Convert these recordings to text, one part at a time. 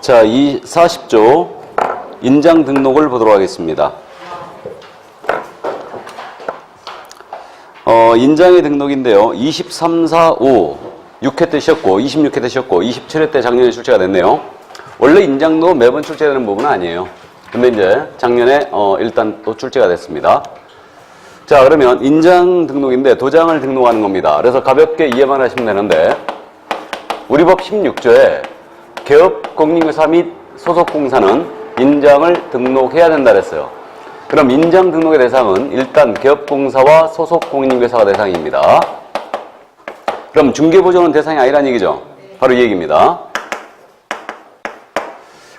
자, 40조 인장 등록을 보도록 하겠습니다. 인장의 등록인데요. 23, 4, 5, 6회 때 쉬었고 26회 때 쉬었고 27회 때 작년에 출제가 됐네요. 원래 인장도 매번 출제되는 부분은 아니에요. 근데 이제 작년에 일단 또 출제가 됐습니다. 자, 그러면 인장 등록인데 도장을 등록하는 겁니다. 그래서 가볍게 이해만 하시면 되는데 우리 법 16조에 개업 공인중개사 및 소속공사는 인장을 등록해야 된다 그랬어요. 그럼 인장 등록의 대상은 일단 개업공사와 소속공인중개사가 대상입니다. 그럼 중개보조는 대상이 아니란 얘기죠. 바로 이 얘기입니다.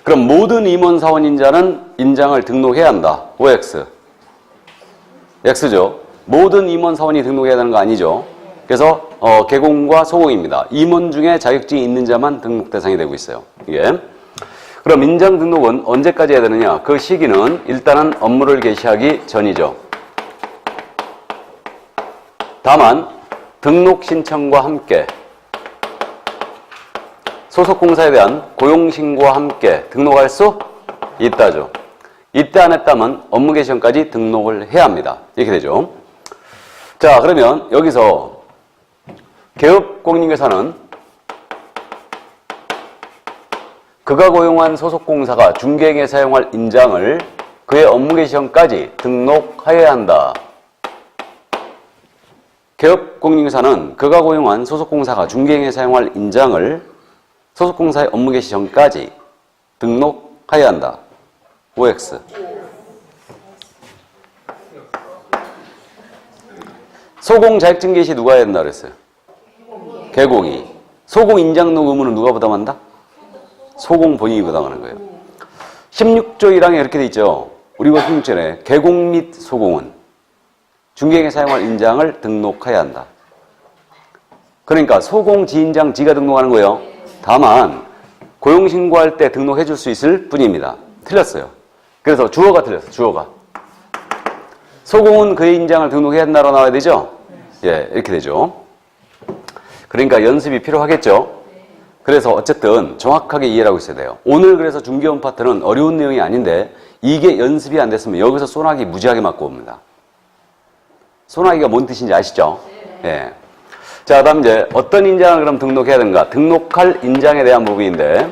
그럼 모든 임원사원 인자는 인장을 등록해야 한다. OX. X죠. 모든 임원사원이 등록해야 되는 거 아니죠. 그래서 개공과 소공입니다. 임원 중에 자격증이 있는 자만 등록 대상이 되고 있어요. 이게. 그럼 인장 등록은 언제까지 해야 되느냐? 그 시기는 일단은 업무를 개시하기 전이죠. 다만 등록 신청과 함께 소속공사에 대한 고용신고와 함께 등록할 수 있다죠. 이때 안 했다면 업무 개시 전까지 등록을 해야 합니다. 이렇게 되죠. 자, 그러면 여기서 개업공인중개사는 그가 고용한 소속공사가 중개행에 사용할 인장을 그의 업무 개시 전까지 등록하여야 한다. 개업공인중개사는 그가 고용한 소속공사가 중개행에 사용할 인장을 소속공사의 업무 개시 전까지 등록하여야 한다. OX. 소공 자격증 개시 누가 해야 된다 그랬어요? 개공이. 소공 인장 등록 의무는 누가 부담한다? 소공 본인이 부담하는 거예요. 16조 1항에 이렇게 돼 있죠. 우리 법 16조에 개공 및 소공은 중개행에 사용할 인장을 등록해야 한다. 그러니까 소공 지인장 지가 등록하는 거예요. 다만 고용신고할 때 등록해 줄 수 있을 뿐입니다. 틀렸어요. 그래서 주어가 틀렸어요. 주어가. 소공은 그의 인장을 등록해야 한다고 나와야 되죠? 예, 이렇게 되죠. 그러니까 연습이 필요하겠죠? 그래서 어쨌든 정확하게 이해를 하고 있어야 돼요. 오늘 그래서 중개원 파트는 어려운 내용이 아닌데 이게 연습이 안 됐으면 여기서 소나기 무지하게 맞고 옵니다. 소나기가 뭔 뜻인지 아시죠? 예. 자, 다음 이제 어떤 인장을 그럼 등록해야 되는가? 등록할 인장에 대한 부분인데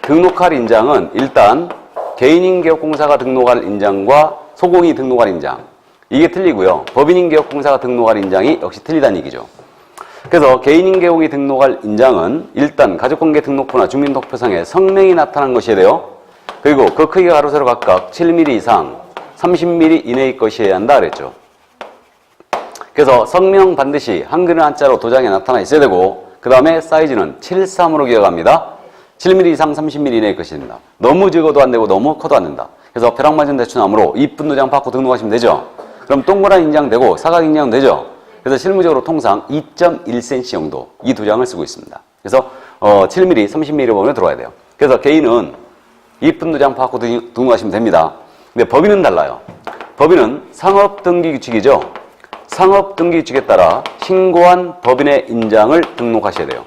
등록할 인장은 일단 개인인 개업공사가 등록할 인장과 소공이 등록할 인장. 이게 틀리고요. 법인인 개업공사가 등록할 인장이 역시 틀리다는 얘기죠. 그래서 개인인 개업이 등록할 인장은 일단 가족관계 등록부나 주민등록표상에 성명이 나타난 것이어야 돼요. 그리고 그 크기가 가로 세로 각각 7mm 이상 30mm 이내의 것이어야 한다 그랬죠. 그래서 성명 반드시 한글이나 한자로 도장에 나타나 있어야 되고 그 다음에 사이즈는 7:3으로 기억합니다. 7mm 이상 30mm 이내의 것이 됩니다. 너무 적어도 안 되고 너무 커도 안 된다. 그래서 벼락맞은 대추나무로 이쁜 도장 받고 등록하시면 되죠. 그럼 동그란 인장 되고 사각 인장 되죠. 그래서 실무적으로 통상 2.1cm 정도 이 두 장을 쓰고 있습니다. 그래서 7mm, 30mm 범위로 들어와야 돼요. 그래서 개인은 이쁜 도장 받고 등록하시면 됩니다. 근데 법인은 달라요. 법인은 상업등기규칙이죠. 상업등기규칙에 따라 신고한 법인의 인장을 등록하셔야 돼요.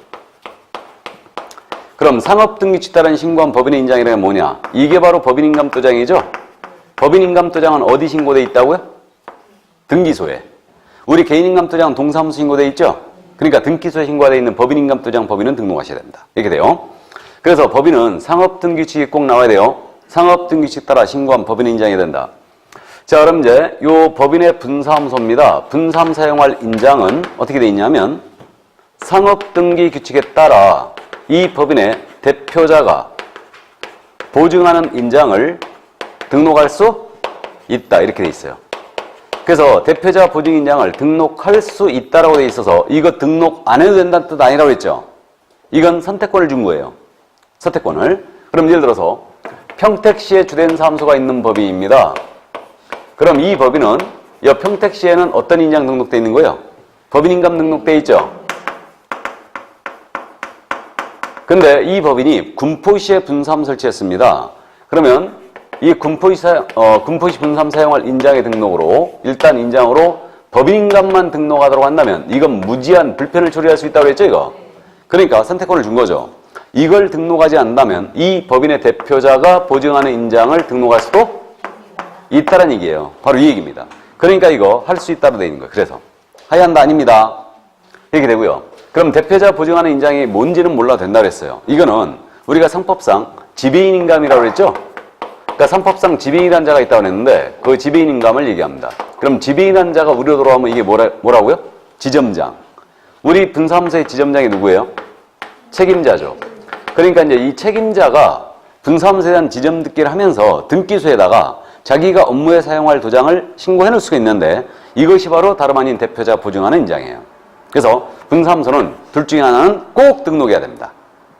그럼 상업등기규칙에 따른 신고한 법인의 인장이라는 게 뭐냐? 이게 바로 법인인감도장이죠. 법인인감도장은 어디 신고돼 있다고요? 등기소에. 우리 개인인감도장은 동사무소 신고돼 있죠. 그러니까 등기소에 신고되어 있는 법인인감도장 법인은 등록하셔야 됩니다. 이렇게 돼요. 그래서 법인은 상업등기규칙이 꼭 나와야 돼요. 상업등기규칙 따라 신고한 법인의 인장이 된다. 자, 그럼 이제 요 법인의 분사무소입니다. 분사함 사용할 인장은 어떻게 돼 있냐면 상업등기규칙에 따라 이 법인의 대표자가 보증하는 인장을 등록할 수 있다. 이렇게 돼 있어요. 그래서 대표자 보증 인장을 등록할 수 있다라고 돼 있어서 이거 등록 안 해도 된다는 뜻 아니라고 했죠. 이건 선택권을 준 거예요. 선택권을. 그럼 예를 들어서 평택시에 주된 사무소가 있는 법인입니다. 그럼 이 법인은 이 평택시에는 어떤 인장 등록돼 있는 거예요? 법인인감 등록돼 있죠. 근데 이 법인이 군포시에 분사함 설치했습니다. 그러면 이 군포시 분사함 사용할 인장의 등록으로 일단 인장으로 법인인감만 등록하도록 한다면 이건 무지한 불편을 초래할 수 있다고 했죠, 이거. 그러니까 선택권을 준 거죠. 이걸 등록하지 않는다면 이 법인의 대표자가 보증하는 인장을 등록할 수도 있다는 얘기예요. 바로 이 얘기입니다. 그러니까 이거 할 수 있다로 되어 있는 거예요. 그래서 하야한다 아닙니다. 이렇게 되고요. 그럼 대표자 보증하는 인장이 뭔지는 몰라도 된다고 했어요. 이거는 우리가 상법상 지배인인감이라고 그랬죠? 그러니까 상법상 지배인이라는 자가 있다고 했는데 그 지배인인감을 얘기합니다. 그럼 지배인이라는 자가 우리로 돌아오면 이게 뭐라고요? 지점장. 우리 분사무소의 지점장이 누구예요? 책임자죠. 그러니까 이제 이 책임자가 분사무소에 대한 지점 듣기를 하면서 등기소에다가 자기가 업무에 사용할 도장을 신고해 놓을 수가 있는데 이것이 바로 다름 아닌 대표자 보증하는 인장이에요. 그래서 분사무소는 둘 중에 하나는 꼭 등록해야 됩니다.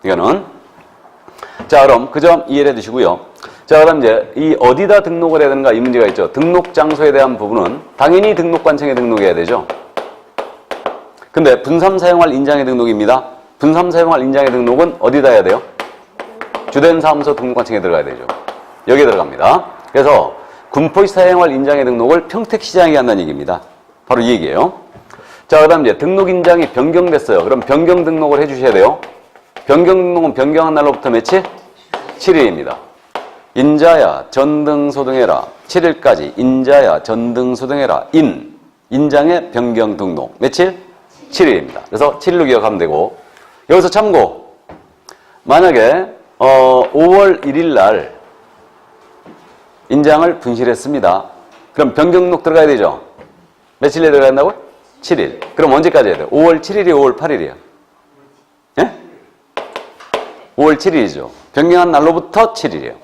이거는. 자, 그럼 그 점 이해를 해 두시고요. 자, 그럼 이제 이 어디다 등록을 해야 되는가 이 문제가 있죠. 등록 장소에 대한 부분은 당연히 등록관청에 등록해야 되죠. 근데 분삼 사용할 인장의 등록입니다. 분삼 사용할 인장의 등록은 어디다 해야 돼요? 주된 사무소 등록관청에 들어가야 되죠. 여기에 들어갑니다. 그래서 군포시 사용할 인장의 등록을 평택시장이 한다는 얘기입니다. 바로 이 얘기예요. 자, 그 다음 이제 등록 인장이 변경됐어요. 그럼 변경 등록을 해 주셔야 돼요. 변경 등록은 변경한 날로부터 며칠? 7일입니다. 인자야 전등소등해라. 7일까지 인자야 전등소등해라. 인장의 변경 등록. 며칠? 7일입니다. 그래서 7일로 기억하면 되고 여기서 참고 만약에 5월 1일 날 인장을 분실했습니다. 그럼 변경 등록 들어가야 되죠? 며칠에 들어가야 한다고요? 7일. 그럼 언제까지 해야 돼요? 5월 7일이에요? 5월 8일이에요? 예? 5월 7일이죠. 변경한 날로부터 7일이에요.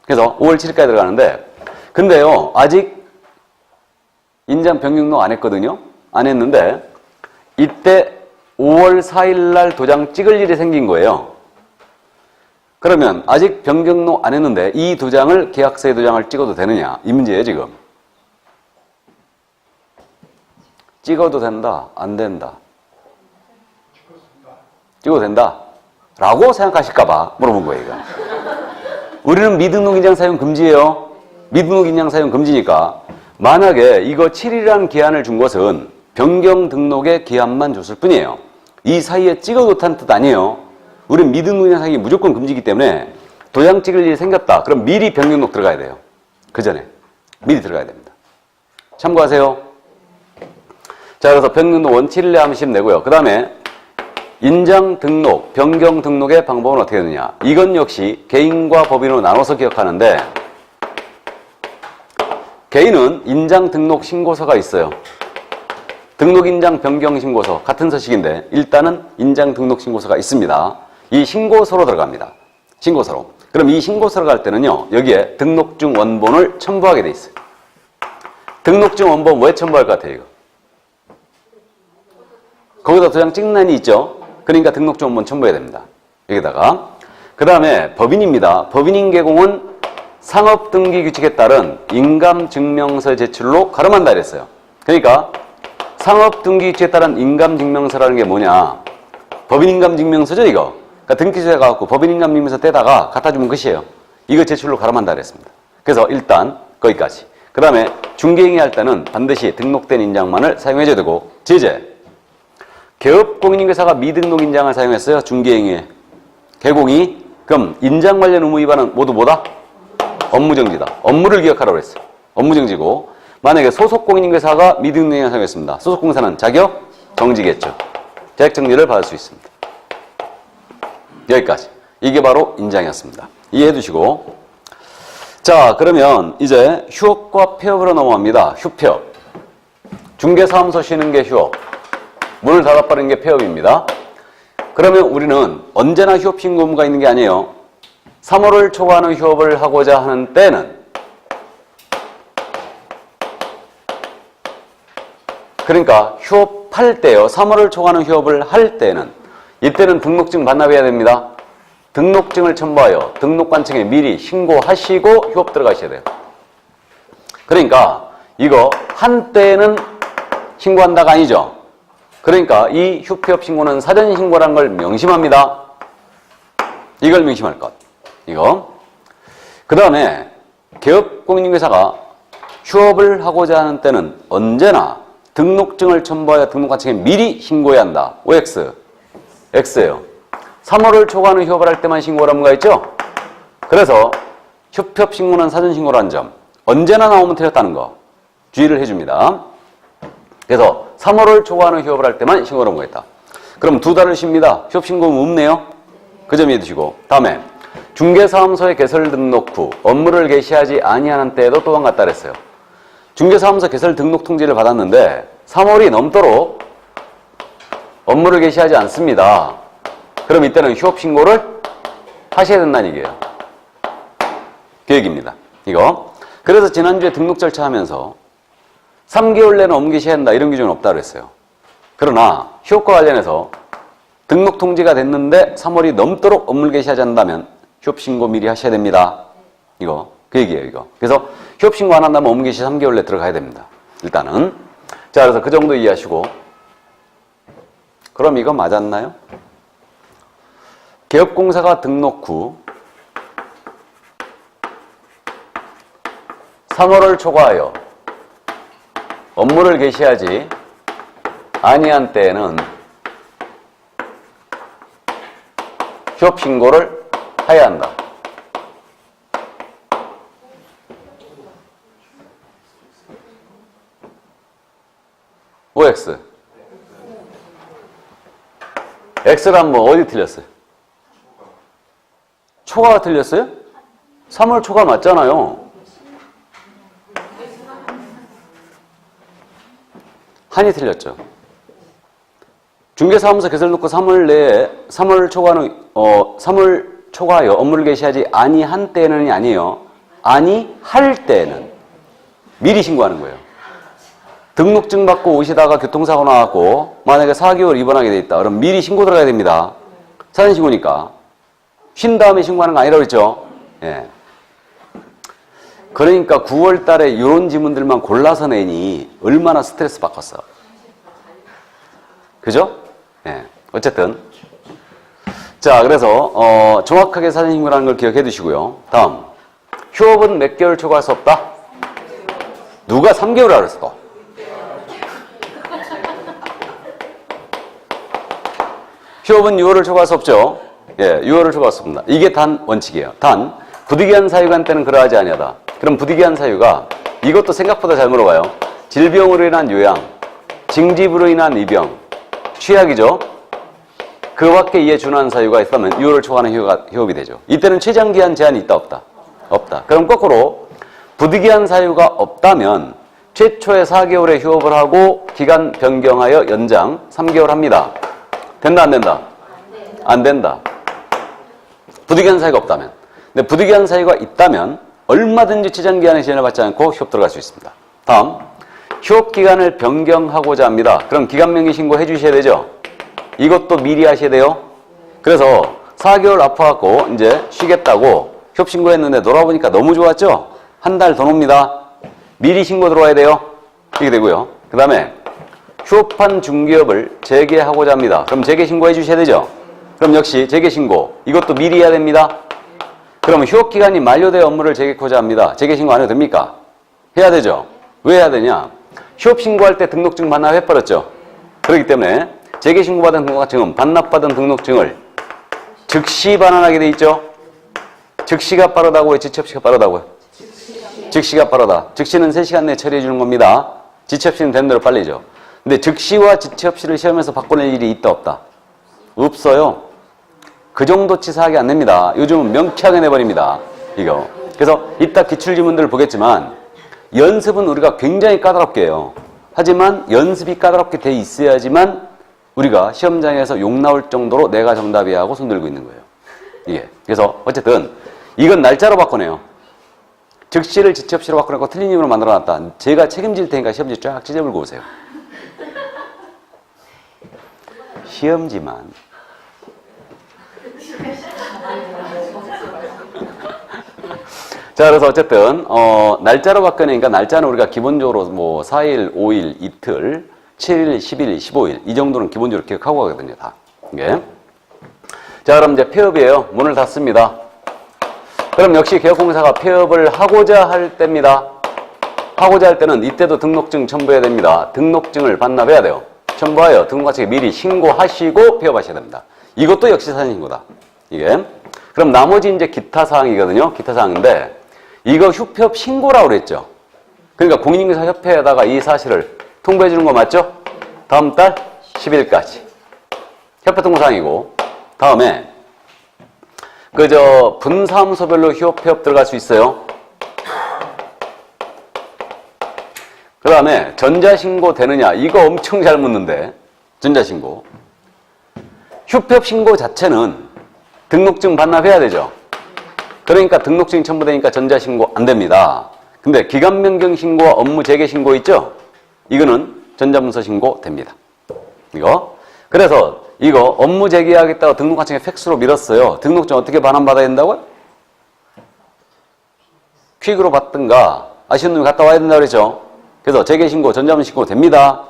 그래서 5월 7일까지 들어가는데 근데요 아직 인장 변경 등록 안 했거든요. 안 했는데 이때 5월 4일 날 도장 찍을 일이 생긴 거예요. 그러면 아직 변경 등록 안 했는데 이 도장을 계약서의 도장을 찍어도 되느냐 이 문제예요 지금. 찍어도 된다 안 된다? 찍어도 된다 라고 생각하실까 봐 물어본 거예요 이거. 우리는 미등록 인장 사용 금지예요. 미등록 인장 사용 금지니까 만약에 이거 7일이라는 기한을 준 것은 변경 등록의 기한만 줬을 뿐이에요. 이 사이에 찍어놓다는 뜻 아니에요. 우리는 미등록 인장 사용이 무조건 금지이기 때문에 도장 찍을 일이 생겼다. 그럼 미리 변경 등록 들어가야 돼요. 그 전에 미리 들어가야 됩니다. 참고하세요. 자, 그래서 변경 등록은 7일 내에 하시면 되고요. 그 다음에 인장 등록, 변경 등록의 방법은 어떻게 되느냐. 이건 역시 개인과 법인으로 나눠서 기억하는데 개인은 인장 등록 신고서가 있어요. 등록 인장 변경 신고서 같은 서식인데 일단은 인장 등록 신고서가 있습니다. 이 신고서로 들어갑니다. 신고서로. 그럼 이 신고서로 갈 때는요. 여기에 등록증 원본을 첨부하게 돼 있어요. 등록증 원본 왜 첨부할 것 같아요? 이거? 거기다 도장 찍는 난이 있죠. 그러니까 등록증 원본 첨부해야 됩니다. 여기다가 그 다음에 법인입니다. 법인인 개공은 상업등기규칙에 따른 인감증명서 제출로 가름한다 이랬어요. 그러니까 상업등기규칙에 따른 인감증명서라는 게 뭐냐. 법인인감증명서죠 이거. 그러니까 등기소에 가갖고 법인인감증명서 떼다가 갖다주면 끝이에요. 이거 제출로 가름한다 그랬습니다. 그래서 일단 거기까지. 그 다음에 중개행위 할 때는 반드시 등록된 인장만을 사용해줘야 되고 제재. 개업공인인계사가 미등록 인장을 사용했어요. 중개행위에. 개공이. 그럼 인장 관련 의무 위반은 모두 뭐다? 업무정지다. 업무를 기억하라고 그랬어요. 업무정지고 만약에 소속공인인계사가 미등록 인장을 사용했습니다. 소속공사는 자격 정지겠죠. 자격정지를 받을 수 있습니다. 여기까지. 이게 바로 인장이었습니다. 이해해 두시고 자 그러면 이제 휴업과 폐업으로 넘어갑니다. 휴폐업. 중개사무소 쉬는 게 휴업. 문을 닫아버리는 게 폐업입니다. 그러면 우리는 언제나 휴업 신고 의무가 있는 게 아니에요. 3월을 초과하는 휴업을 하고자 하는 때는 그러니까 휴업할 때요. 3월을 초과하는 휴업을 할 때는 이때는 등록증 반납해야 됩니다. 등록증을 첨부하여 등록관청에 미리 신고하시고 휴업 들어가셔야 돼요. 그러니까 이거 한때는 신고한다가 아니죠. 그러니까 이 휴폐업 신고는 사전 신고라는 걸 명심합니다. 이걸 명심할 것. 이거. 그 다음에 개업공인인계사가 휴업을 하고자 하는 때는 언제나 등록증을 첨부하여 등록관청에 미리 신고해야 한다. OX. X예요. 3월을 초과하는 휴업을 할 때만 신고를 하는 거 있죠? 그래서 휴업신고는 사전신고라는 점 언제나 나오면 틀렸다는 거 주의를 해줍니다. 그래서 3월을 초과하는 휴업을 할 때만 신고를 하는 거 있다. 그럼 2달을 쉽니다. 휴업신고는 없네요. 그 점 이해두시고 다음에 중개사무소에 개설 등록 후 업무를 개시하지 아니하는 때에도 또한 같다 그랬어요. 중개사무소 개설 등록 통지를 받았는데 3월이 넘도록 업무를 개시하지 않습니다. 그럼 이때는 휴업신고를 하셔야 된다는 얘기예요. 그 얘기입니다. 이거. 그래서 지난주에 등록 절차 하면서 3개월 내는 업무 개시해야 한다 이런 기준은 없다고 그랬어요. 그러나 휴업과 관련해서 등록 통지가 됐는데 3월이 넘도록 업무를 개시하지 않는다면 휴업신고 미리 하셔야 됩니다. 이거. 그 얘기예요. 이거. 그래서 휴업신고 안 한다면 업무 개시 3개월 내 들어가야 됩니다. 일단은. 자, 그래서 그 정도 이해하시고. 그럼 이거 맞았나요? 개업공사가 등록 후 3월을 초과하여 업무를 개시하지 아니한 때에는 휴업신고를 해야 한다. OX. X란 뭐 어디 틀렸어요? 초과가 틀렸어요? 3월 초과 맞잖아요. 한이 틀렸죠. 중개사무소 개설 놓고 3월 내에 3월 초과하여 업무를 개시하지 아니한 때는이 아니에요. 아니할 때는 미리 신고하는 거예요. 등록증 받고 오시다가 교통사고 나왔고 만약에 4개월 입원하게 돼 있다. 그럼 미리 신고 들어가야 됩니다. 사전신고니까. 쉰 다음에 신고하는 거 아니라고 그랬죠? 예. 그러니까 9월 달에 이런 지문들만 골라서 내니 얼마나 스트레스 받겠어. 그죠? 예. 어쨌든. 자, 그래서, 정확하게 사전신고라는 걸 기억해 두시고요. 다음. 휴업은 몇 개월 초과할 수 없다? 누가 3개월 알았어, 또? 휴업은 6월을 초과할 수 없죠? 예, 6월을 초과할 수 없습니다. 이게 단 원칙이에요. 단, 부득이한 사유가 한 때는 그러하지 아니하다. 그럼 부득이한 사유가 이것도 생각보다 잘 물어봐요. 질병으로 인한 요양, 징집으로 인한 입영, 취약이죠. 그 밖에 이에 준하는 사유가 있다면 6월을 초과하는 휴업이 되죠. 이때는 최장기한 제한이 있다 없다? 없다. 그럼 거꾸로 부득이한 사유가 없다면 최초의 4개월의 휴업을 하고 기간 변경하여 연장 3개월 합니다. 된다 안 된다? 안 된다. 부득이한 사유가 없다면. 근데 부득이한 사유가 있다면 얼마든지 최장기한의 제한을 받지 않고 휴업 들어갈 수 있습니다. 다음, 휴업 기간을 변경하고자 합니다. 그럼 기간 명의 신고해 주셔야 되죠? 이것도 미리 하셔야 돼요. 그래서 4개월 아파갖고 이제 쉬겠다고 휴업 신고했는데 놀아보니까 너무 좋았죠? 한 달 더 놉니다. 미리 신고 들어와야 돼요. 이렇게 되고요. 그 다음에 휴업한 중개업을 재개하고자 합니다. 그럼 재개 신고해 주셔야 되죠? 그럼 역시 재개 신고. 이것도 미리 해야 됩니다. 그럼 휴업기간이 만료되어 업무를 재개하고자 합니다. 재개신고 안 해도 됩니까? 해야 되죠? 왜 해야 되냐? 휴업신고할 때 등록증 반납해버렸죠? 그렇기 때문에 재개신고받은 등록증은 반납받은 등록증을 즉시 반환하게 돼 있죠? 즉시가 빠르다고요? 지체없이가 빠르다고요? 즉시가 빠르다. 즉시는 3시간 내에 처리해 주는 겁니다. 지체없이는 되는 대로 빨리죠. 근데 즉시와 지체없이를 시험에서 바꿔낼 일이 있다 없다? 없어요. 그 정도 치사하게 안 냅니다. 요즘은 명쾌하게 내버립니다. 이거. 그래서 이따 기출지문들을 보겠지만 연습은 우리가 굉장히 까다롭게 해요. 하지만 연습이 까다롭게 돼 있어야지만 우리가 시험장에서 욕 나올 정도로 내가 정답이야 하고 손들고 있는 거예요. 이게. 그래서 어쨌든 이건 날짜로 바꿔내요. 즉시를 지체없이로 바꿔내고 틀린 이유로 만들어놨다. 제가 책임질 테니까 시험지 쫙 찢어불고 오세요. 시험지만. 자, 그래서 어쨌든 날짜로 바꿔내니까 날짜는 우리가 기본적으로 뭐 4일, 5일, 이틀, 7일, 10일, 15일 이 정도는 기본적으로 기억하고 가거든요. 다. 이게. 자, 그럼 이제 폐업이에요. 문을 닫습니다. 그럼 역시 개업공사가 폐업을 하고자 할 때입니다. 하고자 할 때는 이때도 등록증 첨부해야 됩니다. 등록증을 반납해야 돼요. 첨부하여 등록과측에 미리 신고하시고 폐업하셔야 됩니다. 이것도 역시 사전신고다. 이게. 그럼 나머지 이제 기타 사항이거든요. 기타 사항인데 이거 휴폐업 신고라고 그랬죠. 그러니까 공인인증서협회에다가 이 사실을 통보해 주는 거 맞죠? 다음 달 10일까지. 협회 통보사항이고 다음에 그저 분사무소별로 휴폐업 들어갈 수 있어요. 그 다음에 전자신고 되느냐 이거 엄청 잘 묻는데 전자신고 휴폐업 신고 자체는 등록증 반납해야 되죠. 그러니까 등록증이 첨부되니까 전자신고 안 됩니다. 근데 기간 변경 신고와 업무 재개 신고 있죠? 이거는 전자문서 신고 됩니다. 이거. 그래서 이거 업무 재개하겠다고 등록관청에 팩스로 밀었어요. 등록증 어떻게 반환받아야 된다고요? 퀵으로 받든가 아시는 놈이 갔다 와야 된다고 그랬죠? 그래서 재개 신고, 전자문서 신고 됩니다.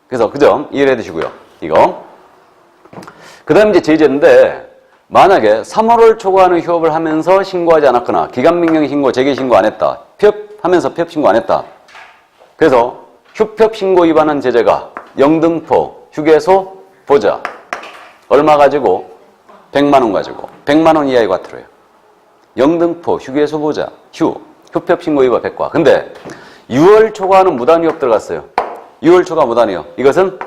그래서 그 점 이해를 해 두시고요. 이거. 그 다음에 이제 제재인데 만약에 3월을 초과하는 휴업을 하면서 신고하지 않았거나 기간 변경 신고, 재개 신고 안 했다. 폐업하면서 폐업 신고 안 했다. 그래서 휴폐업 신고 위반한 제재가 영등포 휴게소 보자. 얼마 가지고? 100만 원 가지고. 100만 원 이하의 과태료예요. 영등포 휴게소 보자. 휴폐업 신고 위반 100과. 근데 6월 초과하는 무단휴업 들어갔어요. 6월 초과 무단휴업. 이것은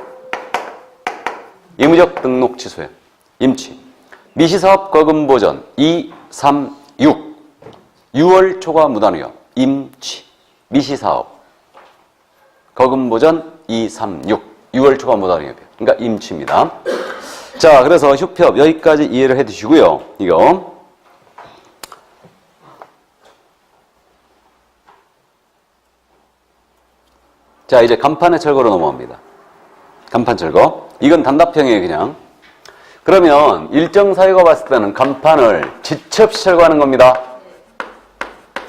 의무적 등록 취소예요. 임취. 미시사업 거금 보전 2, 3, 6. 6월 초과 무단휴업. 임취. 미시사업 거금 보전 2, 3, 6. 6월 초과 무단휴업이에요. 그러니까 임취입니다. 자, 그래서 휴폐업 여기까지 이해를 해 두시고요. 이거. 자, 이제 간판의 철거로 넘어갑니다. 간판 철거. 이건 단답형이에요, 그냥. 그러면 일정 사유가 봤을 때는 간판을 지체 없이 철거하는 겁니다.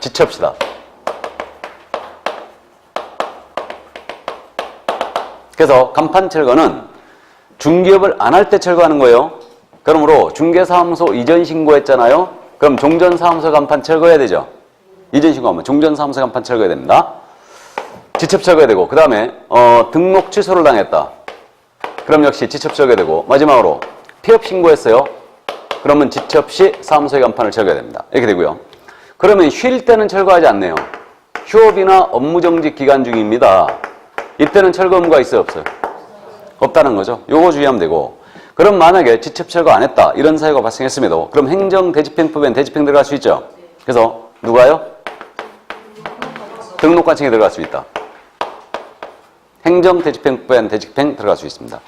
지체 없이다. 그래서 간판 철거는 중개업을 안 할 때 철거하는 거예요. 그러므로 중개사무소 이전 신고했잖아요. 그럼 종전사무소 간판 철거해야 되죠. 이전 신고하면 종전사무소 간판 철거해야 됩니다. 지체 없이 철거해야 되고 그 다음에 등록 취소를 당했다. 그럼 역시 지체 없이 철거해야 되고 마지막으로 폐업 신고했어요. 그러면 지체 없이 사무소의 간판을 철거해야 됩니다. 이렇게 되고요. 그러면 쉴 때는 철거하지 않네요. 휴업이나 업무정지 기간 중입니다. 이때는 철거 의무가 있어요, 없어요? 없다는 거죠. 요거 주의하면 되고. 그럼 만약에 지체 없이 철거 안 했다. 이런 사유가 발생했음에도 그럼 행정대집행법엔 대집행 들어갈 수 있죠. 그래서 누가요? 등록관청에 들어갈 수 있다. 행정대집행법엔 대집행 들어갈 수 있습니다.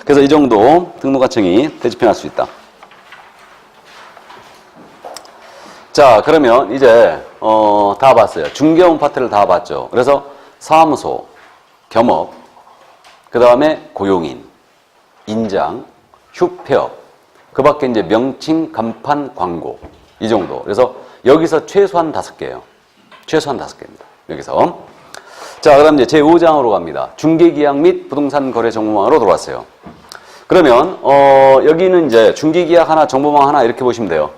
그래서 이 정도 등록관청이 대집행할 수 있다. 자, 그러면 이제 다 봤어요. 중개업 파트를 다 봤죠. 그래서 사무소, 겸업, 그 다음에 고용인, 인장, 휴폐업, 그 밖에 이제 명칭, 간판, 광고 이 정도. 그래서 여기서 최소한 5개예요. 최소한 5개입니다. 여기서. 자, 그다음 이제 제5장으로 갑니다. 중개계약 및 부동산 거래 정보망으로 들어왔어요. 그러면 여기는 이제 중개계약 하나, 정보망 하나 이렇게 보시면 돼요.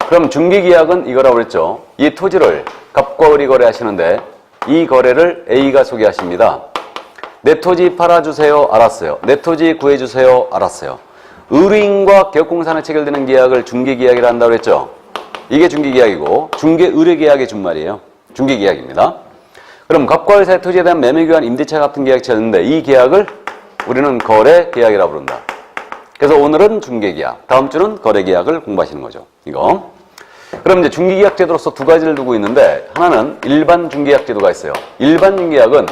그럼 중개계약은 이거라고 그랬죠. 이 토지를 갑과 을이 거래하시는데 이 거래를 A가 소개하십니다. 내 토지 팔아주세요. 알았어요. 내 토지 구해주세요. 알았어요. 의뢰인과 개업공사에 체결되는 계약을 중개계약이라 한다고 그랬죠. 이게 중개계약이고 중개의뢰계약의 준말이에요. 중개계약입니다. 그럼 갑과 을 사이 토지에 대한 매매교환, 임대차 같은 계약이 있는데 이 계약을 우리는 거래계약이라고 부른다. 그래서 오늘은 중개계약, 다음 주는 거래계약을 공부하시는 거죠. 이거. 그럼 이제 중개계약 제도로서 두 가지를 두고 있는데 하나는 일반 중개계약 제도가 있어요. 일반 중개계약은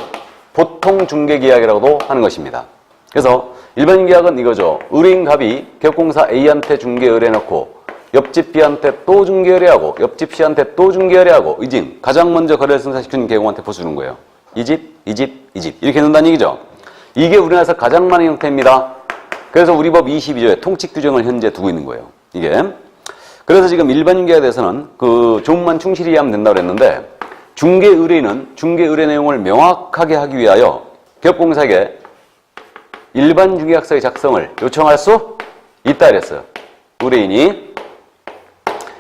보통 중개계약이라고도 하는 것입니다. 그래서 일반 중개계약은 이거죠. 의뢰인 갑이 개업공사 A한테 중개 의뢰해놓고 옆집 B한테 또 중개 의뢰하고 옆집 C한테 또 중개 의뢰하고 이집 가장 먼저 거래를 승사시킨 개공한테 보수주는 거예요. 이 집, 이 집, 이 집 이렇게 넣는다는 얘기죠. 이게 우리나라에서 가장 많은 형태입니다. 그래서 우리 법 22조에 통칙 규정을 현재 두고 있는 거예요. 이게. 그래서 지금 일반 중개에 대해서는 그 조문만 충실히 이해하면 된다고 그랬는데 중개 의뢰인은 중개 의뢰 내용을 명확하게 하기 위하여 개업공사에게 일반 중개계약서의 작성을 요청할 수 있다 이랬어요. 의뢰인이.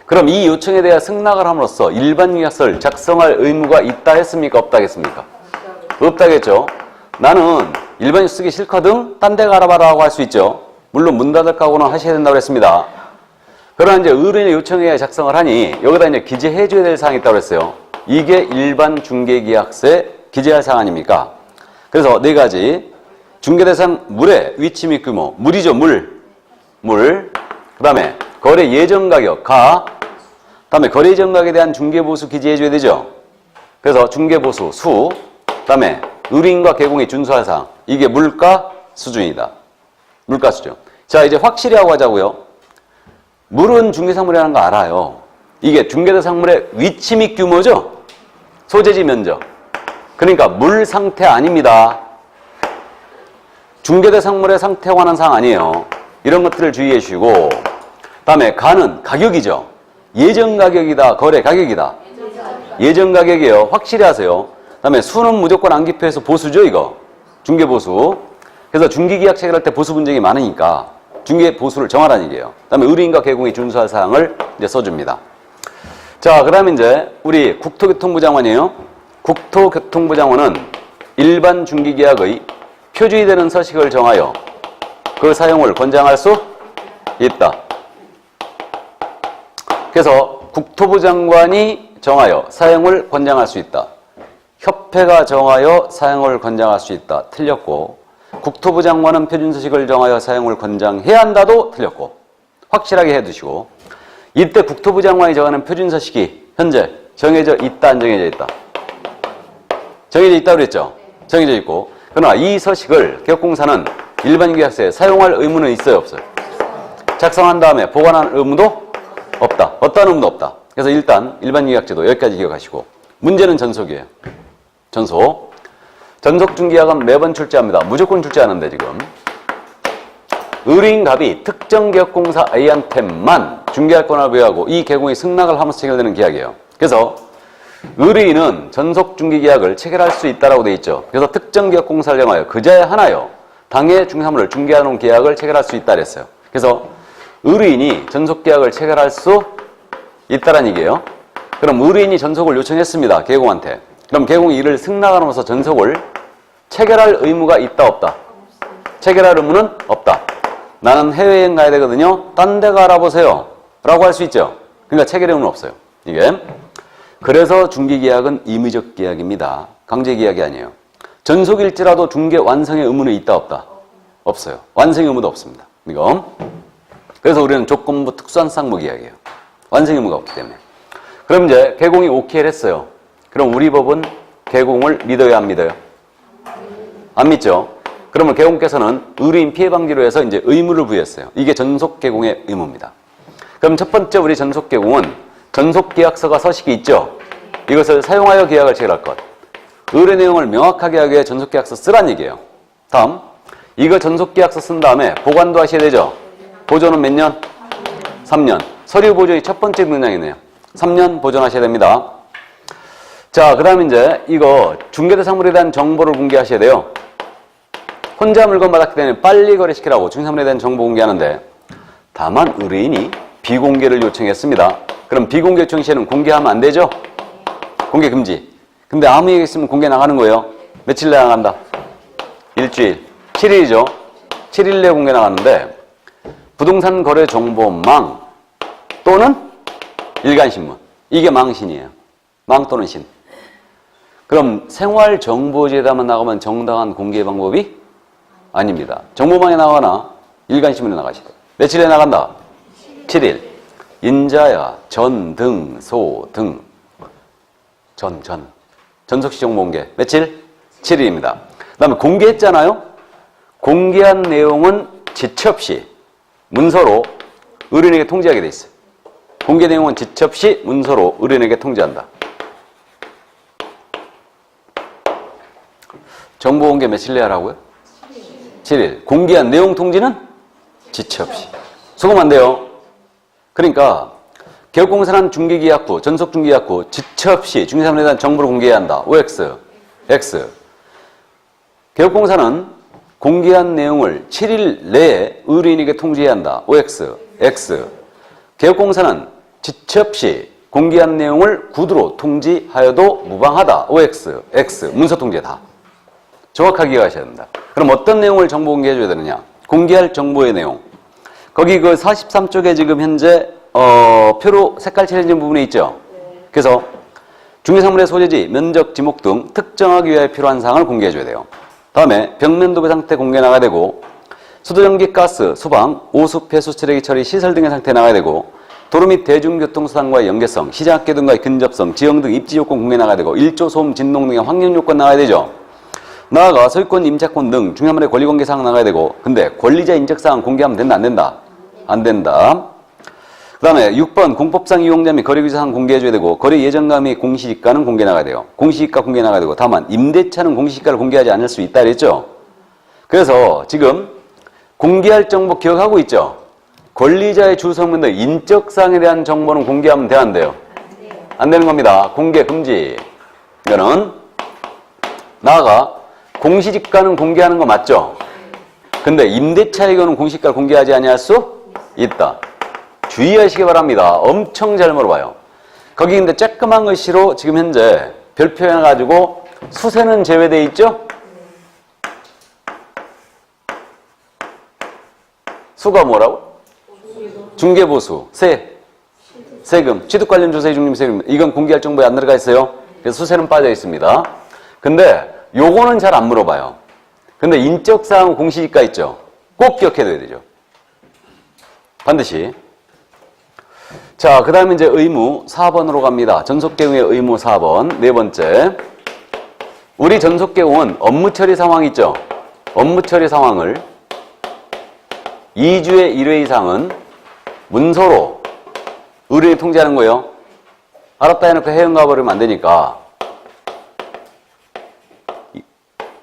그럼 이 요청에 대해 승낙을 함으로써 일반 중개계약서를 작성할 의무가 있다 했습니까? 없다 했습니까? 없다겠죠. 나는 일반인 쓰기 싫거든? 딴 데 가라봐라고 할 수 있죠. 물론 문 닫을 각오는 하셔야 된다고 했습니다. 그러나 이제 의뢰인의 요청에 작성을 하니 여기다 이제 기재해줘야 될 사항이 있다고 했어요. 이게 일반 중개계약서에 기재할 사항 아닙니까? 그래서 네 가지. 중개대상 물의 위치 및 규모. 물이죠, 물. 물. 그 다음에 거래 예정 가격, 가. 그 다음에 거래 예정 가격에 대한 중개보수 기재해줘야 되죠. 그래서 중개보수, 수. 그 다음에 의뢰인과 개공이 준수할 사항. 이게 물가 수준이다. 물가 수준. 자, 이제 확실히 하고 하자고요. 물은 중개상물이라는 거 알아요. 이게 중개대상물의 위치 및 규모죠. 소재지 면적. 그러니까 물 상태 아닙니다. 중개대상물의 상태에 관한 사항 아니에요. 이런 것들을 주의해 주시고, 다음에 가는 가격이죠. 예정 가격이다, 거래 가격이다. 예정 가격이에요. 확실히 하세요. 다음에 수는 무조건 안기표에서 보수죠, 이거. 중개보수. 그래서 중개계약 체결할 때 보수 분쟁이 많으니까 중개보수를 정하라는 얘기예요. 다음에 의뢰인과 개공이 준수할 사항을 이제 써줍니다. 자, 그 다음에 이제 우리 국토교통부 장관이에요. 국토교통부 장관은 일반 중개계약의 표준이 되는 서식을 정하여 그 사용을 권장할 수 있다. 그래서 국토부 장관이 정하여 사용을 권장할 수 있다. 협회가 정하여 사용을 권장할 수 있다. 틀렸고, 국토부 장관은 표준서식을 정하여 사용을 권장해야 한다도 틀렸고, 확실하게 해두시고, 이때 국토부 장관이 정하는 표준서식이 현재 정해져 있다, 안 정해져 있다? 정해져 있다고 그랬죠? 정해져 있고, 그러나 이 서식을 개업공사는 일반 계약서에 사용할 의무는 있어요, 없어요? 작성한 다음에 보관할 의무도 없다. 어떤 의무도 없다. 그래서 일단 일반 계약제도 여기까지 기억하시고, 문제는 전속이에요. 전속. 전속 중개약은 매번 출제합니다. 무조건 출제하는데 지금. 의뢰인갑이 특정 계약공사 A한테만 중개할 권한을 부여하고 이 계약공이 승낙을 하면서 체결되는 계약이에요. 그래서 의뢰인은 전속 중개계약을 체결할 수 있다라고 돼 있죠. 그래서 특정 계약공사를 정하여 그자에 하나여 당해 중개사물을 중개하는 계약을 체결할 수 있다 그랬어요. 그래서 의뢰인이 전속계약을 체결할 수 있다는 얘기예요. 그럼 의뢰인이 전속을 요청했습니다. 계약공한테. 그럼 계약공이 이를 승낙하면서 전속을 체결할 의무가 있다, 없다? 체결할 의무는 없다. 나는 해외여행 가야 되거든요. 딴 데 가라보세요. 라고 할 수 있죠. 그러니까 체결의 의무는 없어요. 이게. 그래서 중개계약은 임의적 계약입니다. 강제계약이 아니에요. 전속일지라도 중개 완성의 의무는 있다, 없다? 없어요. 완성의 의무도 없습니다. 이거. 그래서 우리는 조건부 특수한 쌍무계약이에요. 완성의 의무가 없기 때문에. 그럼 이제 개공이 OK를 했어요. 그럼 우리 법은 개공을 믿어요, 안 믿어요? 안 믿죠? 그러면 개공께서는 의뢰인 피해 방지로 해서 이제 의무를 부여했어요. 이게 전속 개공의 의무입니다. 그럼 첫 번째 우리 전속 개공은 전속 계약서가 서식이 있죠? 이것을 사용하여 계약을 체결할 것. 의뢰 내용을 명확하게 하기 위해 전속 계약서 쓰란 얘기예요. 다음, 이거 전속 계약서 쓴 다음에 보관도 하셔야 되죠? 보존은 몇 년? 3년. 서류 보존이 첫 번째 문장이네요. 3년 보존하셔야 됩니다. 자, 그 다음에 이제 이거 중개대상물에 대한 정보를 공개하셔야 돼요. 혼자 물건 받았기 때문에 빨리 거래시키라고 중개사물에 대한 정보 공개하는데, 다만 의뢰인이 비공개를 요청했습니다. 그럼 비공개 요청 시에는 공개하면 안 되죠? 공개 금지. 근데 아무 얘기 있으면 공개 나가는 거예요. 며칠 내에 나간다? 일주일. 7일이죠? 7일 내에 공개 나가는데, 부동산 거래 정보망 또는 일간신문. 이게 망신이에요. 망 또는 신. 그럼 생활정보지에다만 나가면 정당한 공개 방법이 아닙니다. 정보망에 나가거나 일간신문에 나가시다. 며칠에 나간다? 7일. 인자야, 전, 등, 소, 등. 전속시 정보 공개. 며칠? 7일입니다. 그 다음에 공개했잖아요? 공개한 내용은 지체 없이 문서로 의뢰인에게 통지하게 돼 있어요. 공개 내용은 지체 없이 문서로 의뢰인에게 통지한다. 정보 공개 며칠 내에 하라고요? 7일. 공개한 내용 통지는 지체 없이. 소금 안 돼요. 그러니까 개업공사는 중개계약 후, 전속중개계약 후 지체 없이 중개사물에 대한 정보를 공개해야 한다. OX, X. 개업공사는 공개한 내용을 7일 내에 의뢰인에게 통지해야 한다. OX, X. 개업공사는 지체 없이 공개한 내용을 구두로 통지하여도 무방하다. OX, X. 문서 통지다. 정확하게 이해하셔야 된다. 그럼 어떤 내용을 정보 공개해줘야 되느냐? 공개할 정보의 내용. 거기 그 43쪽에 지금 현재 표로 색깔 칠해진 부분이 있죠. 그래서 중개상물의 소재지, 면적, 지목 등 특정하기 위해 필요한 사항을 공개해줘야 돼요. 다음에 벽면 도배 상태 공개 나가야 되고, 수도전기, 가스, 수방, 오수, 폐수, 쓰레기 처리, 시설 등의 상태 나가야 되고, 도로 및 대중교통수단과의 연계성, 시장학교 등과의 근접성, 지형 등 입지 요건 공개 나가야 되고, 일조, 소음, 진동 등의 환경 요건 나가야 되죠. 나아가 소유권, 임차권 등 중요한 권리관계 사항 나가야 되고, 근데 권리자 인적 사항 공개하면 된다, 안 된다? 안 된다. 그 다음에 6번 공법상 이용자 및 거래규제 사항 공개해줘야 되고, 거래 예정가 및 공시지가는 공개 나가야 돼요. 공시지가 공개 나가야 되고, 다만 임대차는 공시지가를 공개하지 않을 수 있다 그랬죠. 그래서 지금 공개할 정보 기억하고 있죠. 권리자의 주소문 등 인적 사항에 대한 정보는 공개하면 돼, 안 돼요? 안 되는 겁니다. 공개 금지. 이거는 나아가 공시지가는 공개하는 거 맞죠? 근데 임대차의 경우는 공시지가를 공개하지 아니할 수 있다. 주의하시기 바랍니다. 엄청 잘 물어봐요. 거기 근데 쬐끄만 글씨로 지금 현재 별표 해가지고 수세는 제외되어 있죠? 수가 뭐라고? 중개보수, 세금, 취득 관련 조세 중림세금. 이건 공개할 정보에 안 들어가 있어요. 그래서 수세는 빠져 있습니다. 근데 요거는 잘 안 물어봐요. 근데 인적사항 공시지가 있죠? 꼭 기억해둬야 되죠. 반드시. 자, 그 다음에 이제 의무 4번으로 갑니다. 전속계공의 의무 4번. 네 번째. 우리 전속계공은 업무 처리 상황 있죠? 업무 처리 상황을 2주에 1회 이상은 문서로 의뢰인이 통지하는 거예요. 알았다 해놓고 해외 가버리면 안 되니까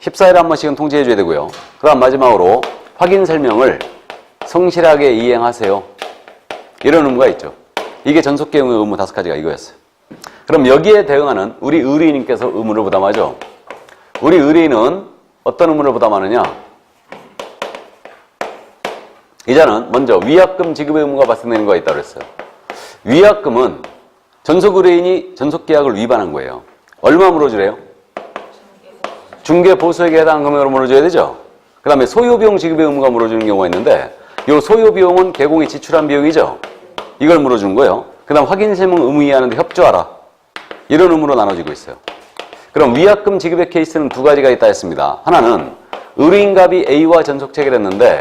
14일에 한 번씩은 통지해 줘야 되고요. 그 다음 마지막으로 확인 설명을 성실하게 이행하세요. 이런 의무가 있죠. 이게 전속계공의 의무 5가지가 이거였어요. 그럼 여기에 대응하는 우리 의뢰인님께서 의무를 부담하죠. 우리 의뢰인은 어떤 의무를 부담하느냐? 이자는 먼저 위약금 지급의 의무가 발생되는 거가 있다고 그랬어요. 위약금은 전속 의뢰인이 전속계약을 위반한 거예요. 얼마 물어주래요? 중개보수액에 해당하는 금액으로 물어줘야 되죠. 그 다음에 소요비용 지급의 의무가 물어주는 경우가 있는데 이 소요비용은 개공이 지출한 비용이죠. 이걸 물어주는 거예요. 그 다음 확인설명 의무 이해하는데 협조하라. 이런 의무로 나눠지고 있어요. 그럼 위약금 지급의 케이스는 2가지가 있다 했습니다. 하나는 의뢰인 갑이 A와 전속 체결을 했는데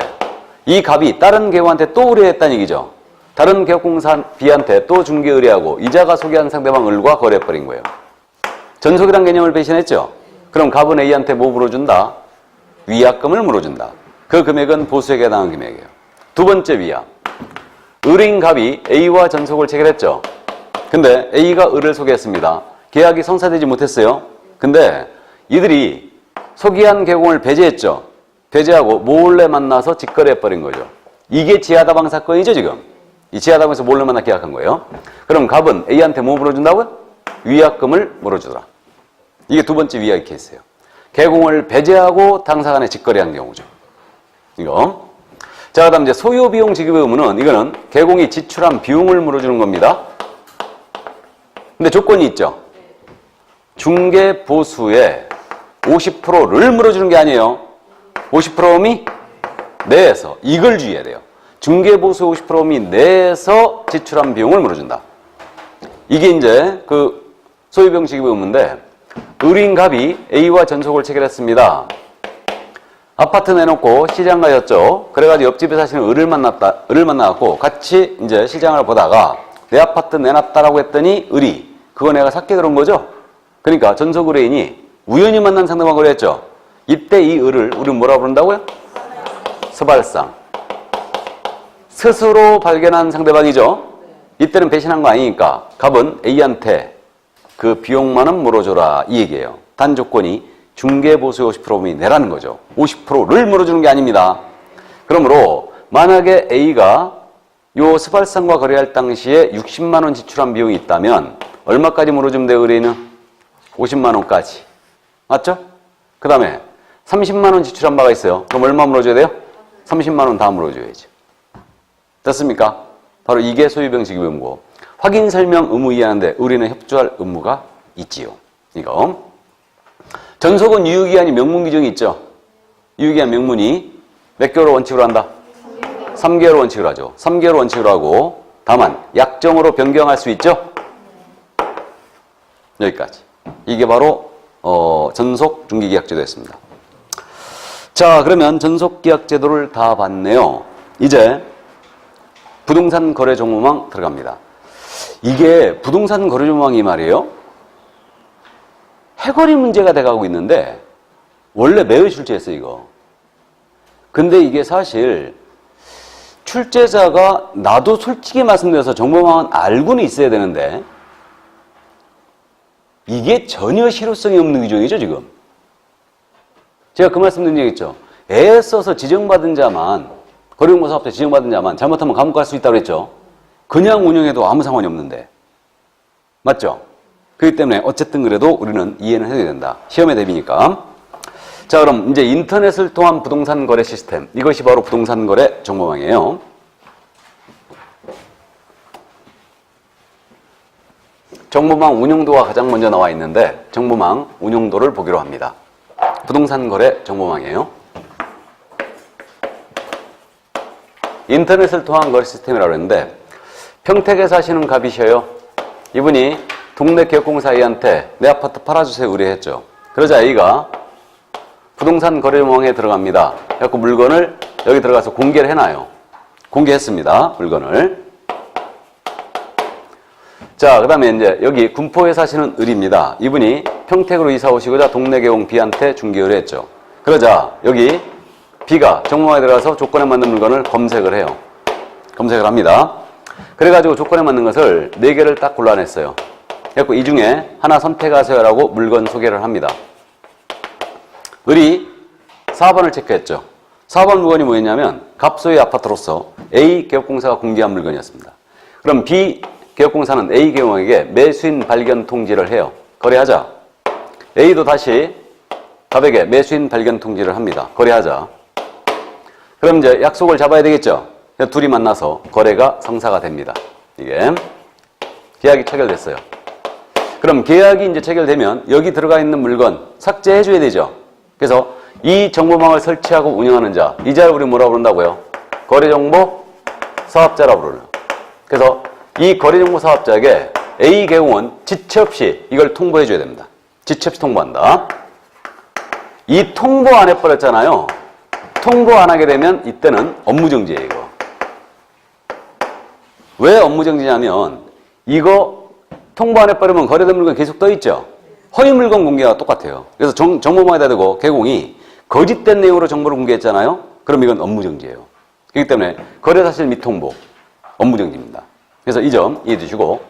이 갑이 다른 개호한테 또 의뢰했다는 얘기죠. 다른 개업공사 B한테 또 중개 의뢰하고 이자가 소개한 상대방 을과 거래해버린 거예요. 전속이란 개념을 배신했죠. 그럼 갑은 A한테 뭐 물어준다? 위약금을 물어준다. 그 금액은 보수액에 해당하는 금액이에요. 두 번째 위약. 의뢰인 갑이 A와 전속을 체결했죠. 근데 A가 을을 소개했습니다. 계약이 성사되지 못했어요. 근데 이들이 소개한 개공을 배제했죠. 배제하고 몰래 만나서 직거래해버린 거죠. 이게 지하다방 사건이죠, 지금. 이 지하다방에서 몰래 만나 계약한 거예요. 그럼 갑은 A한테 뭐 물어준다고요? 위약금을 물어주더라. 이게 두 번째 위약의 케이스예요. 개공을 배제하고 당사 간에 직거래한 경우죠. 이거. 자, 그 다음 이제 소요비용 지급의 의무는 이거는 개공이 지출한 비용을 물어주는 겁니다. 근데 조건이 있죠. 중개보수의 50%를 물어주는 게 아니에요. 50%미 내에서. 이걸 주의해야 돼요. 중개보수 50%미 내에서 지출한 비용을 물어준다. 이게 이제 그 소요비용 지급의 의무인데 의뢰인 갑이 A와 전속을 체결했습니다. 아파트 내놓고 시장 가셨죠. 그래가지고 옆집에 사시는 을을 만나갖고 같이 이제 시장을 보다가 내 아파트 내놨다라고 했더니 을이 그거 내가 샀게 그런 거죠. 그러니까 전속 의뢰인이 우연히 만난 상대방을 그랬죠. 이때 이 을을 우리는 뭐라 부른다고요? 스발상. 스스로 발견한 상대방이죠. 이때는 배신한 거 아니니까 갑은 A한테 그 비용만은 물어줘라 이 얘기예요. 단 조건이 중개보수의 50%미 내라는 거죠. 50%를 물어주는 게 아닙니다. 그러므로 만약에 A가 요 스발상과 거래할 당시에 60만 원 지출한 비용이 있다면 얼마까지 물어주면 돼요, 의뢰인은? 50만 원까지. 맞죠? 그 다음에 30만 원 지출한 바가 있어요. 그럼 얼마 물어줘야 돼요? 30만 원 다 물어줘야지. 됐습니까? 바로 이게 소유비용 지급 의무고, 확인 설명 의무 이해하는데 의뢰인은 협조할 의무가 있지요. 이거. 전속은 유효기한이 명문 규정이 있죠. 유효기한 명문이 몇 개월 원칙으로 한다? 3개월 원칙으로 하죠. 3개월 원칙으로 하고 다만 약정으로 변경할 수 있죠. 여기까지. 이게 바로 전속 중기계약제도였습니다. 자, 그러면 전속계약제도를 다 봤네요. 이제 부동산 거래 정보망 들어갑니다. 이게 부동산 거래 정보망이 말이에요. 해거리 문제가 돼가고 있는데 원래 매우 출제했어 이거. 근데 이게 사실 출제자가 나도 솔직히 말씀드려서 정보망은 알고는 있어야 되는데 이게 전혀 실효성이 없는 규정이죠 지금. 제가 그 말씀 드린 적 있죠. 애 써서 지정받은 자만, 거래정보 사업자 지정받은 자만 잘못하면 감옥 갈 수 있다고 그랬죠. 그냥 운영해도 아무 상관이 없는데. 맞죠? 그렇기 때문에 어쨌든 그래도 우리는 이해는 해야 된다. 시험에 대비니까. 자, 그럼 이제 인터넷을 통한 부동산 거래 시스템. 이것이 바로 부동산 거래 정보망이에요. 정보망 운용도가 가장 먼저 나와 있는데 정보망 운용도를 보기로 합니다. 부동산 거래 정보망이에요. 인터넷을 통한 거래 시스템이라고 했는데 평택에 사시는 갑이셔요. 이분이 동네 기업공사 A한테 내 아파트 팔아주세요 의뢰했죠. 그러자 A가 부동산 거래 정보망에 들어갑니다. 그래서 물건을 여기 들어가서 공개를 해놔요. 공개했습니다. 물건을. 자, 그 다음에 이제 여기 군포에 사시는 을입니다. 이분이 평택으로 이사 오시고자 동네 계공 B한테 중개 의뢰했죠. 그러자 여기 B가 정보망에 들어가서 조건에 맞는 물건을 검색을 해요. 검색을 합니다. 그래가지고 조건에 맞는 것을 4개를 딱 골라냈어요. 그래서 이 중에 하나 선택하세요라고 물건 소개를 합니다. 을이 4번을 체크했죠. 4번 물건이 뭐였냐면 갑소의 아파트로서 A 기업공사가 공개한 물건이었습니다. 그럼 B 기업공사는 A 계공에게 매수인 발견 통지를 해요. 거래하자. A도 다시 갑에게 매수인 발견 통지를 합니다. 거래하자. 그럼 이제 약속을 잡아야 되겠죠. 둘이 만나서 거래가 성사가 됩니다. 이게 계약이 체결됐어요. 그럼 계약이 이제 체결되면 여기 들어가 있는 물건 삭제해 줘야 되죠. 그래서 이 정보망을 설치하고 운영하는 자, 이 자를 우리 뭐라고 부른다고요? 거래정보 사업자라고 부르는. 그래서 이 거래정보 사업자에게 A 계공은 지체 없이 이걸 통보해 줘야 됩니다. 지체 없이 통보한다. 이 통보 안 해버렸잖아요. 통보 안 하게 되면 이때는 업무정지예요, 이거. 왜 업무정지냐면 이거 통보 안 해버리면 거래된 물건 계속 떠있죠. 허위 물건 공개가 똑같아요. 그래서 정보망에다 대고 계공이 거짓된 내용으로 정보를 공개했잖아요. 그럼 이건 업무정지예요. 그렇기 때문에 거래사실 미통보, 업무정지입니다. 그래서 이 점 이해해 주시고.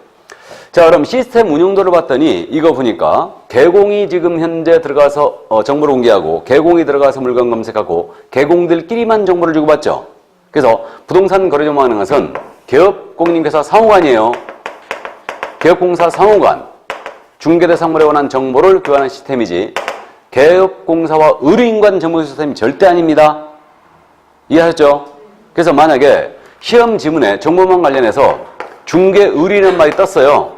자, 그럼 시스템 운용도를 봤더니 이거 보니까 계공이 지금 현재 들어가서 정보를 공개하고 계공이 들어가서 물건 검색하고 계공들끼리만 정보를 주고받죠. 그래서 부동산 거래 정보하는 것은 개업공인회사 상호간이에요. 개업공사 상호간. 중개대상물에 관한 정보를 교환하는 시스템이지 개업공사와 의뢰인간 정보 시스템이 절대 아닙니다. 이해하셨죠? 그래서 만약에 시험 지문에 정보망 관련해서 중개 의뢰인이라는 말이 떴어요.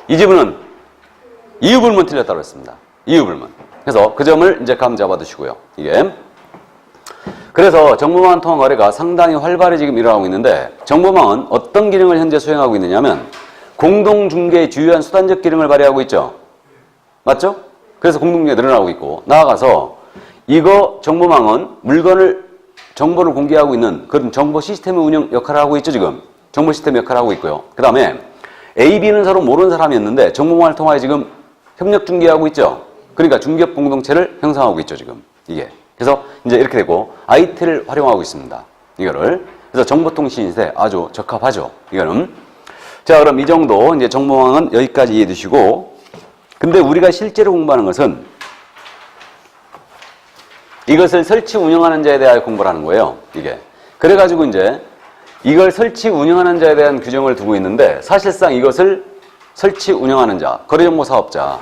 이 지문은 이유불문 틀렸다고 했습니다. 이유불문. 그래서 그 점을 이제 감 잡아두시고요. 이게. 그래서 정보망 통한 거래가 상당히 활발히 지금 일어나고 있는데 정보망은 어떤 기능을 현재 수행하고 있느냐면 공동중개의 주요한 수단적 기능을 발휘하고 있죠. 맞죠? 그래서 공동중개가 늘어나고 있고 나아가서 이거 정보망은 정보를 공개하고 있는 그런 정보 시스템의 운영 역할을 하고 있죠. 지금 정보 시스템 역할을 하고 있고요. 그 다음에 A, B는 서로 모르는 사람이었는데 정보망을 통하여 지금 협력 중개하고 있죠. 그러니까 중개업 공동체를 형성하고 있죠. 지금 이게. 그래서 이제 이렇게 되고 IT를 활용하고 있습니다. 이거를. 그래서 정보통신 시대에 아주 적합하죠. 이거는. 자, 그럼 이 정도 이제 정보망은 여기까지 이해해 두시고, 근데 우리가 실제로 공부하는 것은 이것을 설치 운영하는 자에 대하여 공부를 하는 거예요. 이게. 그래가지고 이제 이걸 설치 운영하는 자에 대한 규정을 두고 있는데 사실상 이것을 설치 운영하는 자, 거래정보 사업자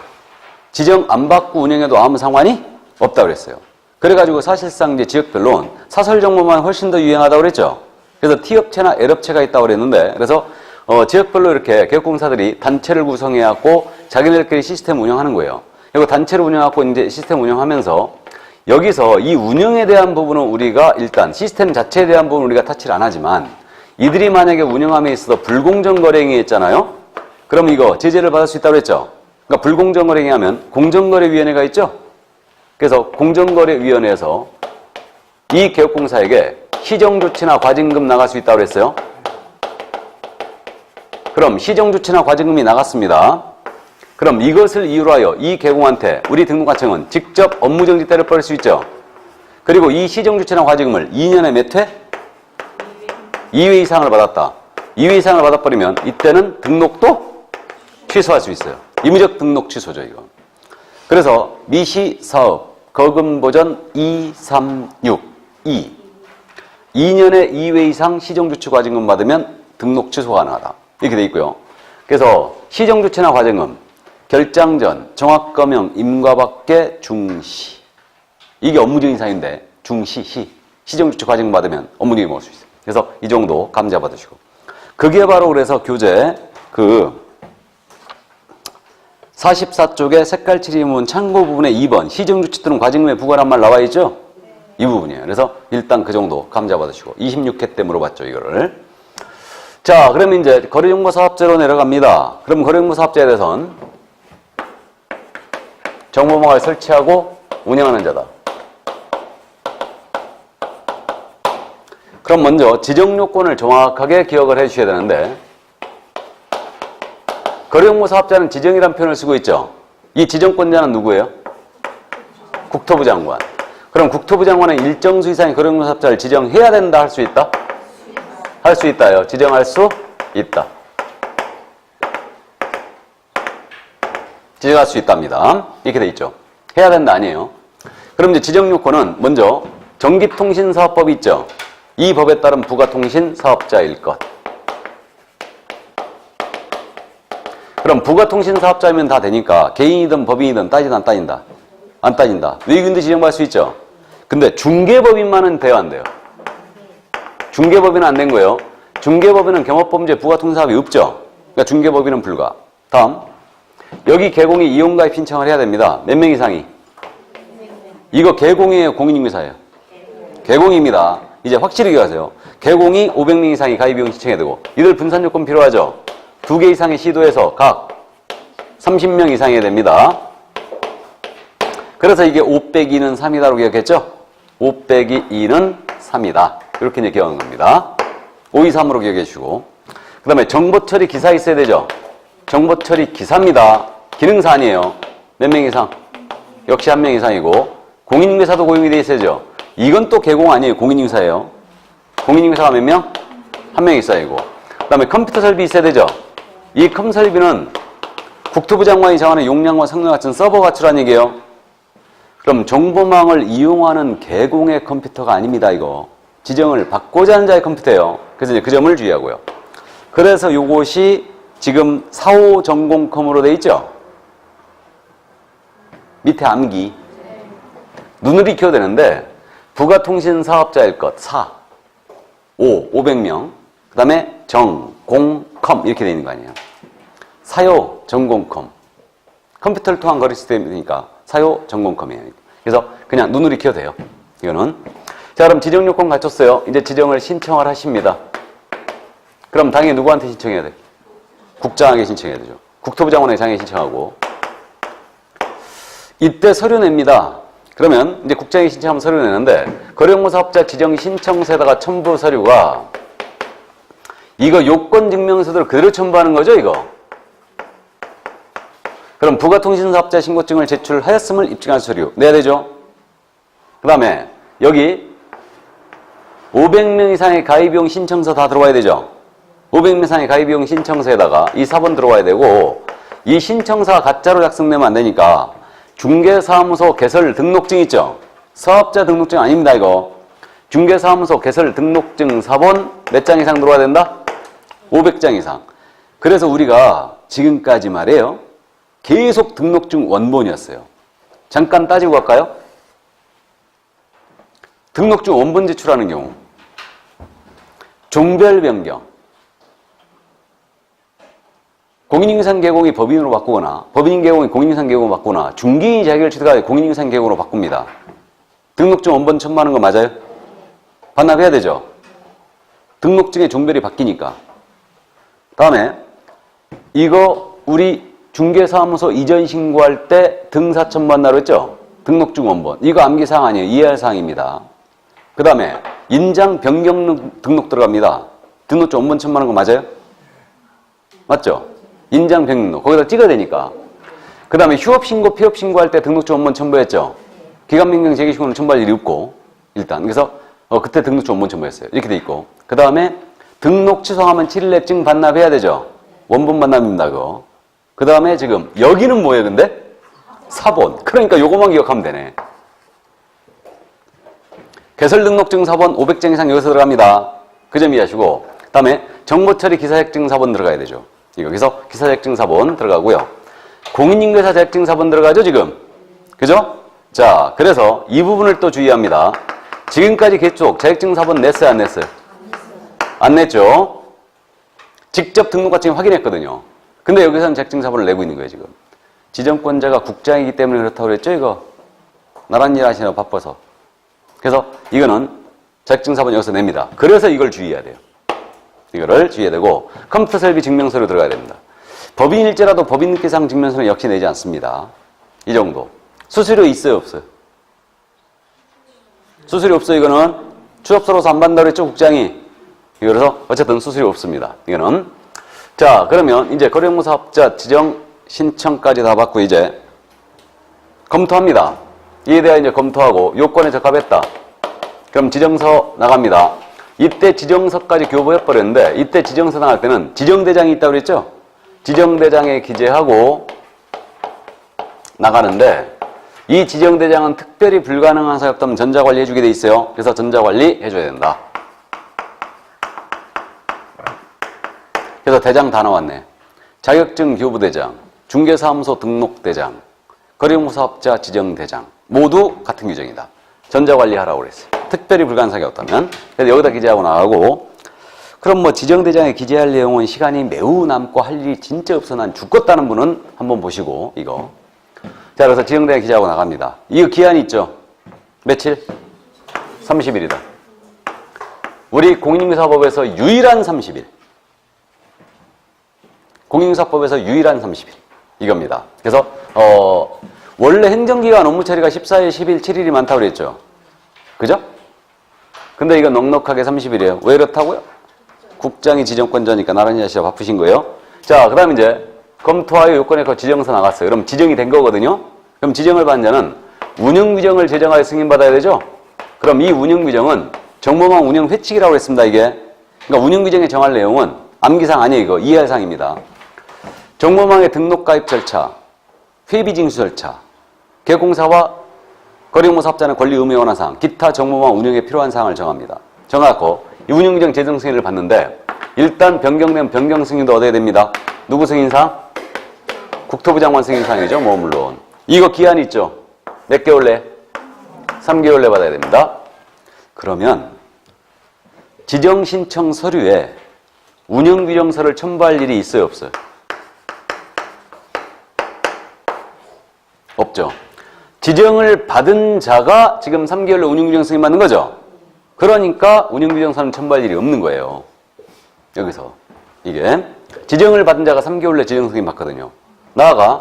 지정 안 받고 운영해도 아무 상관이 없다고 그랬어요. 그래가지고 사실상 이제 지역별로는 사설 정보만 훨씬 더 유행하다고 그랬죠. 그래서 T업체나 L업체가 있다고 그랬는데 그래서 지역별로 이렇게 개업공사들이 단체를 구성해갖고 자기네들끼리 시스템 운영하는 거예요. 이거 단체로 운영하고 이제 시스템 운영하면서 여기서 이 운영에 대한 부분은 우리가 일단 시스템 자체에 대한 부분은 우리가 타치를 안 하지만 이들이 만약에 운영함에 있어서 불공정 거래 행위했잖아요. 그럼 이거 제재를 받을 수 있다고 했죠. 그러니까 불공정 거래 행위하면 공정거래위원회가 있죠. 그래서 공정거래위원회에서 이 개업공사에게 시정조치나 과징금 나갈 수 있다고 그랬어요. 그럼 시정조치나 과징금이 나갔습니다. 그럼 이것을 이유로 하여 이 개공한테 우리 등록관청은 직접 업무정지 때를 벌일 수 있죠. 그리고 이 시정조치나 과징금을 2년에 몇 회? 2회 이상을 받았다. 2회 이상을 받아버리면 이때는 등록도 취소할 수 있어요. 임의적 등록 취소죠, 이거. 그래서 미시사업 거금보전 236 2년에 2회 이상 시정조치 과징금 받으면 등록 취소가 가능하다. 이렇게 돼 있고요. 그래서 시정조치나 과징금 결장 전 정확검명 임과밖에 중시. 이게 업무적인 사유인데 중시 시정조치 과징금 받으면 업무적인 먹을 수 있어요. 그래서 이 정도 감자 받으시고. 그게 바로 그래서 교재 44쪽에 색깔 칠의문 참고 부분의 2번 시정조치 또는 과징금에 부과란 말 나와 있죠? 이 부분이에요. 그래서 일단 그 정도 감자 받으시고 26회 때 물어봤죠, 이거를. 자, 그러면 이제 거래정보사업자로 내려갑니다. 그럼 거래정보사업자에 대해서는 정보망을 설치하고 운영하는 자다. 그럼 먼저 지정요건을 정확하게 기억을 해 주셔야 되는데 거래정보사업자는 지정이라는 표현을 쓰고 있죠. 이 지정권자는 누구예요? 국토부 장관. 그럼 국토부 장관은 일정 수 이상의 거래정보사업자를 지정해야 된다, 할 수 있다? 할 수 있다요. 지정할 수 있다. 지정할 수 있답니다. 이렇게 돼 있죠. 해야 된다 아니에요. 그럼 이제 지정요건은 먼저 전기통신사업법이 있죠. 이 법에 따른 부가통신사업자일 것. 그럼 부가통신사업자면 다 되니까 개인이든 법인이든 따지다 안 따진다? 안 따진다. 외국인도 지정받을 수 있죠. 근데 중개법인만은 돼요, 안 돼요? 중개법인은 안 된 거예요. 중개법인은 경업범죄 부가통신사업이 없죠. 그러니까 중개법인은 불가. 다음. 여기 개공이 이용가입 신청을 해야 됩니다. 몇 명 이상이? 이거 개공이에요, 공인중개사예요? 개공입니다. 이제 확실히 기억하세요. 개공이 500명 이상이 가입 이용 신청해야 되고 이들 분산 요건 필요하죠. 2개 이상의 시도에서 각 30명 이상이 됩니다. 그래서 이게 5 빼기 2는 3이다라고 기억했죠? 5 빼기 2는 3이다. 이렇게 이제 기억하는 겁니다. 5, 2, 3으로 기억해 주시고. 그 다음에 정보처리 기사 있어야 되죠? 정보처리 기사입니다. 기능사 아니에요. 몇 명 이상? 역시 1명 이상이고. 공인중개사도 고용이 돼 있어야죠. 이건 또 개공 아니에요. 공인중개사예요. 공인중개사가 몇 명? 1명 이상이고. 그 다음에 컴퓨터 설비 있어야 되죠? 이 컴설비는 국토부 장관이 정하는 용량과 성능 같은 서버 가치란 얘기예요. 그럼 정보망을 이용하는 개공의 컴퓨터가 아닙니다, 이거. 지정을 받고자 하는 자의 컴퓨터예요. 그래서 이제 그 점을 주의하고요. 그래서 요것이 지금 4호 전공컴으로 돼 있죠? 밑에 암기. 눈을 익혀야 되는데, 부가통신사업자일 것, 4. 500명. 그 다음에 정, 공, 컴. 이렇게 돼 있는 거 아니에요. 사요, 전공컴. 컴퓨터를 통한 거래 시스템이니까 사요, 전공컴이에요. 그래서 그냥 눈을 익혀도 돼요. 이거는. 자, 그럼 지정요건 갖췄어요. 이제 지정을 신청을 하십니다. 그럼 당연히 누구한테 신청해야 돼? 국장에게 신청해야 되죠. 국토부 장관에게 장에 신청하고. 이때 서류 냅니다. 그러면 이제 국장에게 신청하면 서류 내는데 거래정보사업자 지정 신청서에다가 첨부 서류가 이거 요건증명서를 그대로 첨부하는 거죠, 이거. 그럼 부가통신사업자 신고증을 제출하였음을 입증할 서류 내야 되죠. 그 다음에 여기 500명 이상의 가입비용 신청서 다 들어와야 되죠. 500명 이상의 가입비용 신청서에다가 이 4번 들어와야 되고 이 신청서가 가짜로 작성되면 안 되니까 중개사무소 개설 등록증 있죠. 사업자 등록증 아닙니다, 이거. 중개사무소 개설 등록증 4번 몇 장 이상 들어와야 된다? 500장 이상. 그래서 우리가 지금까지 말이에요. 계속 등록증 원본이었어요. 잠깐 따지고 갈까요? 등록증 원본 제출하는 경우 종별 변경, 공인인증서 개공이 법인으로 바꾸거나 법인 개공이 공인인증서 개공으로 바꾸거나 중개인이 자기를 취득하여 공인인증서 개공으로 바꿉니다. 등록증 원본 첨부하는 거 맞아요? 반납해야 되죠? 등록증의 종별이 바뀌니까. 다음에 이거 우리 중개사무소 이전 신고할 때 등사 첨부한다고 했죠? 등록증 원본. 이거 암기사항 아니에요. 이해할 사항입니다. 그 다음에 인장 변경 등록 들어갑니다. 등록증 원본 첨부하는 거 맞아요? 맞죠? 인장 변경 거기다 찍어야 되니까. 그 다음에 휴업신고, 폐업신고할 때 등록증 원본 첨부했죠? 기간 변경 재개신고는 첨부할 일이 없고 일단 그래서 그때 등록증 원본 첨부했어요. 이렇게 돼 있고 그 다음에 등록 취소하면 7일 내 증 반납해야 되죠? 원본 반납입니다. 그거. 그 다음에 지금 여기는 뭐예요 근데? 사본. 그러니까 요거만 기억하면 되네. 개설등록증 사본 500장 이상 여기서 들어갑니다. 그 점 이해하시고 그 다음에 정보처리 기사자격증 사본 들어가야 되죠. 여기서 기사자격증 사본 들어가고요. 공인인증서 자격증 사본 들어가죠 지금. 그죠? 자, 그래서 이 부분을 또 주의합니다. 지금까지 계속 자격증 사본 냈어요 안 냈어요? 안 냈죠? 직접 등록가증 확인했거든요. 근데 여기서는 자격증 사본을 내고 있는 거예요 지금. 지정권자가 국장이기 때문에 그렇다고 그랬죠 이거? 나란 일 하시느라 바빠서. 그래서 이거는 자격증 사본 여기서 냅니다. 그래서 이걸 주의해야 돼요. 이거를 주의해야 되고 컴퓨터 설비 증명서로 들어가야 됩니다. 법인일지라도 법인등기상 증명서는 역시 내지 않습니다. 이 정도. 수수료 있어요 없어요? 수수료 없어요. 이거는 취업서로서 안 받는다고 그랬죠 국장이. 그래서 어쨌든 수수료 없습니다. 이거는. 자, 그러면 이제 거래업무사업자 지정 신청까지 다 받고 이제 검토합니다. 이에 대해 이제 검토하고 요건에 적합했다. 그럼 지정서 나갑니다. 이때 지정서까지 교부해버렸는데 이때 지정서 나갈 때는 지정대장이 있다고 그랬죠? 지정대장에 기재하고 나가는데 이 지정대장은 특별히 불가능한 사유 없다면 전자관리 해주게 돼 있어요. 그래서 전자관리 해줘야 된다. 그래서 대장 다 나왔네. 자격증 교부대장, 중개사무소 등록대장, 거래업무사업자 지정대장 모두 같은 규정이다. 전자관리하라고 그랬어요. 특별히 불가능한 사유가 없다면. 그래서 여기다 기재하고 나가고 그럼 뭐 지정대장에 기재할 내용은 시간이 매우 남고 할 일이 진짜 없어 난 죽겠다는 분은 한번 보시고 이거. 자, 그래서 지정대장에 기재하고 나갑니다. 이거 기한이 있죠? 며칠? 30일이다. 우리 공인인증서법에서 유일한 30일. 공인인증서법에서 유일한 30일. 이겁니다. 그래서 원래 행정기관 업무 처리가 14일, 10일, 7일이 많다고 그랬죠? 그죠? 근데 이거 넉넉하게 30일이에요. 왜 그렇다고요? 국장이 지정권자니까 나란히 하시라 바쁘신 거예요. 자, 그 다음에 이제 검토하여 요건에 그 지정서 나갔어요. 그럼 지정이 된 거거든요. 그럼 지정을 받는 자는 운영규정을 제정하여 승인받아야 되죠? 그럼 이 운영규정은 정보망 운영 회칙이라고 했습니다. 이게. 그러니까 운영규정에 정할 내용은 암기사항 아니에요. 이거 이해할 사항입니다. 정보망의 등록 가입 절차, 회비징수 절차, 개공사와 거래업무사업자는 권리 의무에 관한 사항, 기타 정보망 운영에 필요한 사항을 정합니다. 정하고 이 운영규정 제정 승인을 받는데 일단 변경되면 변경 승인도 얻어야 됩니다. 누구 승인사항? 국토부 장관 승인사항이죠. 뭐 물론. 이거 기한이 있죠. 몇 개월 내? 3개월 내 받아야 됩니다. 그러면 지정 신청 서류에 운영규정서를 첨부할 일이 있어요 없어요? 없죠. 지정을 받은 자가 지금 3개월로 운영규정 승인 받는 거죠. 그러니까 운영규정서는 첨부할 일이 없는 거예요. 여기서 이게 지정을 받은 자가 3개월 내 지정 승인 받거든요. 나아가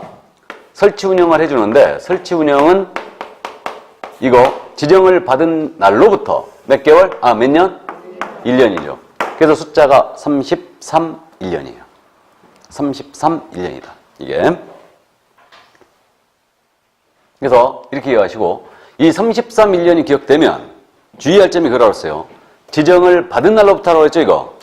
설치 운영을 해주는데 설치 운영은 이거 지정을 받은 날로부터 몇 개월? 몇 년? 1년이죠. 그래서 숫자가 33일년이에요. 33일년이다. 이게. 그래서 이렇게 이해하시고 이 33일년이 기억되면 주의할 점이 그거라고 했어요. 지정을 받은 날로부터 하라고 했죠 이거.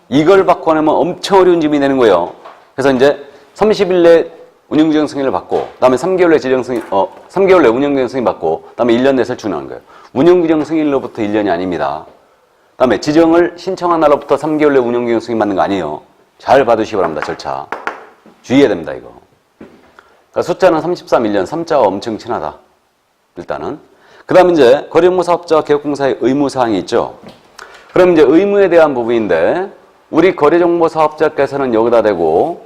이걸 받고 나면 엄청 어려운 점이 되는 거예요. 그래서 이제 30일 내 운영규정 승인을 받고 그다음에 3개월 내 지정 승인 3개월 내 운영규정 승인 받고 그다음에 1년 내 설치 운영하는 거예요. 운영규정 승인으로부터 1년이 아닙니다. 그다음에 지정을 신청한 날로부터 3개월 내 운영규정 승인 받는 거 아니에요. 잘 봐두시기 바랍니다. 절차. 주의해야 됩니다 이거. 그러니까 숫자는 33일년 3자와 엄청 친하다. 일단은. 그 다음에 이제 거래업무사업자와 개업공사의 의무사항이 있죠. 그럼 이제 의무에 대한 부분인데 우리 거래정보사업자께서는 여기다 대고